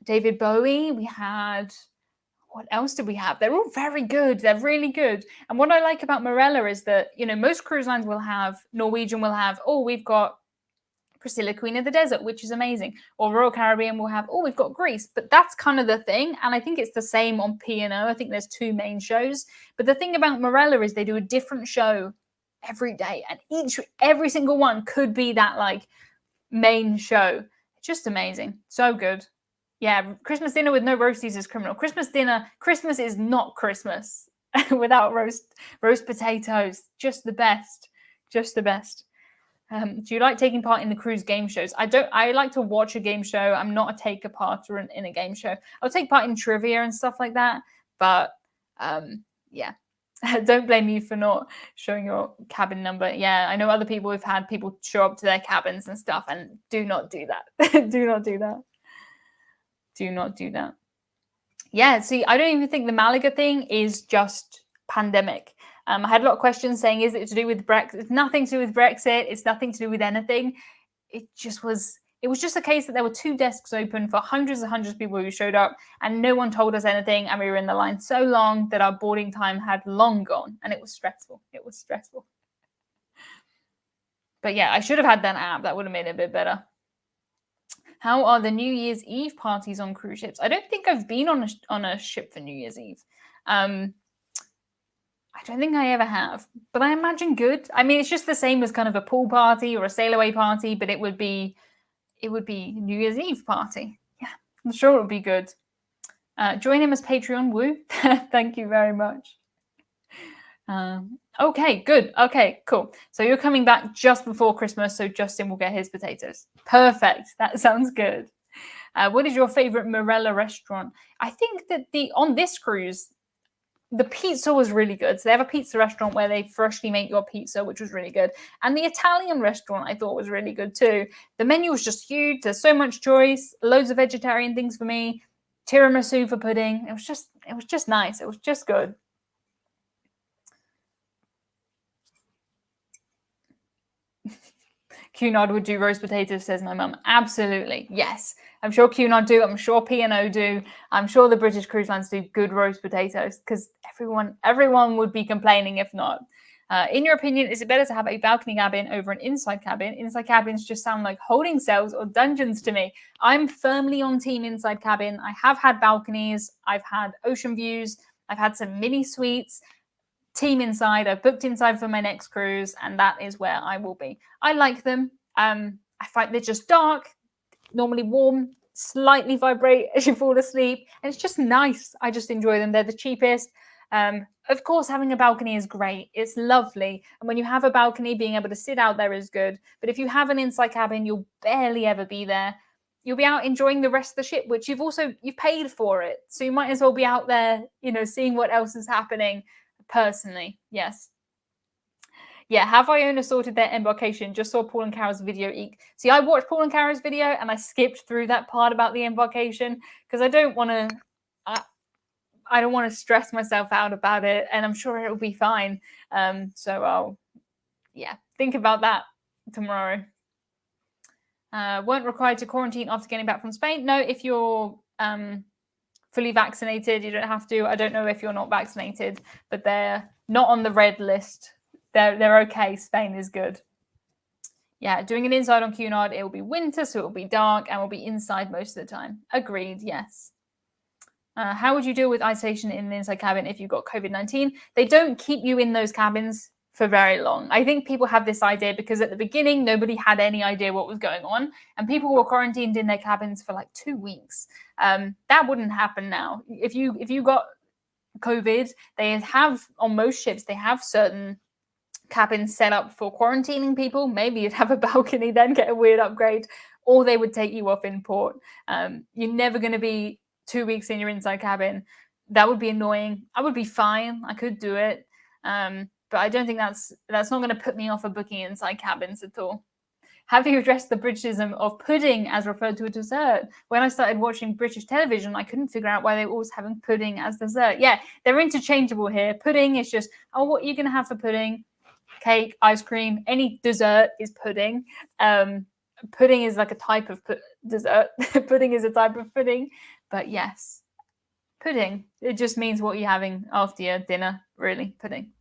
David Bowie. We had, what else did we have? They're all very good. They're really good. And what I like about Marella is that, most cruise lines will have, Norwegian will have, we've got Priscilla, Queen of the Desert, which is amazing. Or Royal Caribbean will have, we've got Greece. But that's kind of the thing. And I think it's the same on P&O. I think there's 2 main shows. But the thing about Marella is they do a different show every day. And every single one could be that like main show. Just amazing. So good. Yeah, Christmas dinner with no roasties is criminal. Christmas is not Christmas without roast potatoes. Just the best. Do you like taking part in the cruise game shows? I don't. I like to watch a game show. I'm not a take part in a game show. I'll take part in trivia and stuff like that. But yeah, don't blame me for not showing your cabin number. Yeah, I know other people have had people show up to their cabins and stuff, and do not do that. Do not do that. Do not do that. Yeah, see, I don't even think the Malaga thing is just pandemic. I had a lot of questions saying, is it to do with Brexit? It's nothing to do with Brexit. It's nothing to do with anything. It was just a case that there were 2 desks open for hundreds and hundreds of people who showed up, and no one told us anything, and we were in the line so long that our boarding time had long gone, and it was stressful. It was stressful. But yeah, I should have had that app. That would have made it a bit better. How are the New Year's Eve parties on cruise ships? I don't think I've been on a ship for New Year's Eve. I don't think I ever have, but I imagine good. I mean, it's just the same as kind of a pool party or a sail away party, but it would be New Year's Eve party. Yeah, I'm sure it would be good. Join him as Patreon. Woo! Thank you very much. Okay, good. Okay, cool. So you're coming back just before Christmas, so Justin will get his potatoes. Perfect. That sounds good. What is your favorite Marella restaurant? I think that on this cruise, the pizza was really good. So they have a pizza restaurant where they freshly make your pizza, which was really good. And the Italian restaurant I thought was really good too. The menu was just huge. There's so much choice, loads of vegetarian things for me, tiramisu for pudding. It was just nice. It was just good. Cunard would do roast potatoes, says my mum. Absolutely, yes. I'm sure Cunard do. I'm sure P&O do. I'm sure the British cruise lines do good roast potatoes because everyone would be complaining if not. In your opinion, is it better to have a balcony cabin over an inside cabin? Inside cabins just sound like holding cells or dungeons to me. I'm firmly on team inside cabin. I have had balconies. I've had ocean views. I've had some mini suites. Team inside. I've booked inside for my next cruise, and that is where I will be. I like them. I find they're just dark, normally warm, slightly vibrate as you fall asleep, and it's just nice. I just enjoy them. They're the cheapest. Of course, having a balcony is great. It's lovely. And when you have a balcony, being able to sit out there is good. But if you have an inside cabin, you'll barely ever be there. You'll be out enjoying the rest of the ship, which you've paid for it. So you might as well be out there, seeing what else is happening. Personally, yes. Yeah, have Iona sorted their embarkation? Just saw Paul and Carol's video. See, I watched Paul and Carol's video and I skipped through that part about the embarkation because I don't want to stress myself out about it, and I'm sure it'll be fine. So I'll think about that tomorrow. Weren't required to quarantine after getting back from Spain. No, if you're fully vaccinated, you don't have to. I don't know if you're not vaccinated, but they're not on the red list. They're okay. Spain is good. Yeah, doing an inside on Cunard, it will be winter, so it will be dark, and we'll be inside most of the time. Agreed, yes. How would you deal with isolation in the inside cabin if you've got COVID-19? They don't keep you in those cabins for very long. I think people have this idea because at the beginning, nobody had any idea what was going on, and people were quarantined in their cabins for like 2 weeks. That wouldn't happen now. If you got COVID, they have, on most ships, they have certain cabins set up for quarantining people. Maybe you'd have a balcony, then get a weird upgrade, or they would take you off in port. You're never going to be 2 weeks in your inside cabin. That would be annoying. I would be fine. I could do it. But I don't think that's not going to put me off of booking inside cabins at all. Have you addressed the Britishism of pudding as referred to a dessert? When I started watching British television, I couldn't figure out why they were always having pudding as dessert. Yeah, they're interchangeable here. Pudding is just, what are you going to have for pudding? Cake, ice cream, any dessert is pudding. Pudding is like a type of dessert. Pudding is a type of pudding. But yes, pudding. It just means what you're having after your dinner, really, pudding.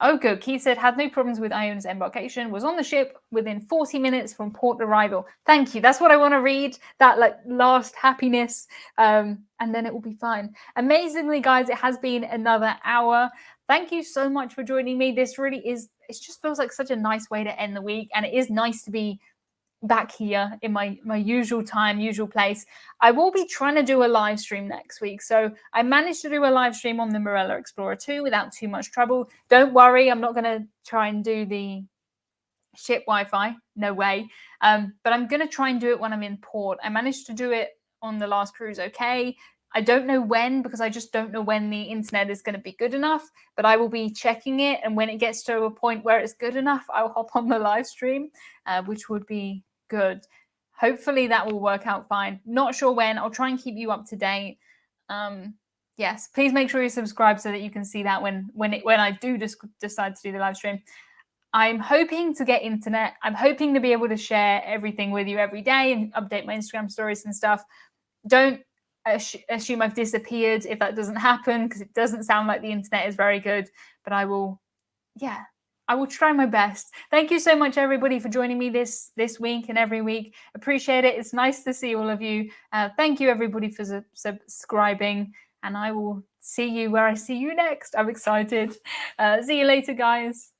Oh, good. Keith said, had no problems with Iona's embarkation, was on the ship within 40 minutes from port arrival. Thank you. That's what I want to read, that last happiness, and then it will be fine. Amazingly, guys, it has been another hour. Thank you so much for joining me. This really is, it just feels like such a nice way to end the week, and it is nice to be back here in my usual time, usual place. I will be trying to do a live stream next week. So I managed to do a live stream on the Marella Explorer 2 without too much trouble. Don't worry, I'm not going to try and do the ship Wi-Fi, no way. But I'm going to try and do it when I'm in port. I managed to do it on the last cruise okay. I don't know when, because I just don't know when the internet is going to be good enough, but I will be checking it, and when it gets to a point where it's good enough, I'll hop on the live stream, which would be good. Hopefully that will work out fine. Not sure when. I'll try and keep you up to date. Yes, please make sure you subscribe so that you can see that when I do decide to do the live stream. I'm hoping to get internet. I'm hoping to be able to share everything with you every day and update my Instagram stories and stuff. Don't assume I've disappeared if that doesn't happen, because it doesn't sound like the internet is very good, but I will try my best. Thank you so much, everybody, for joining me this week and every week. Appreciate it. It's nice to see all of you. Thank you, everybody, for subscribing, and I will see you where I see you next. I'm excited. See you later, guys.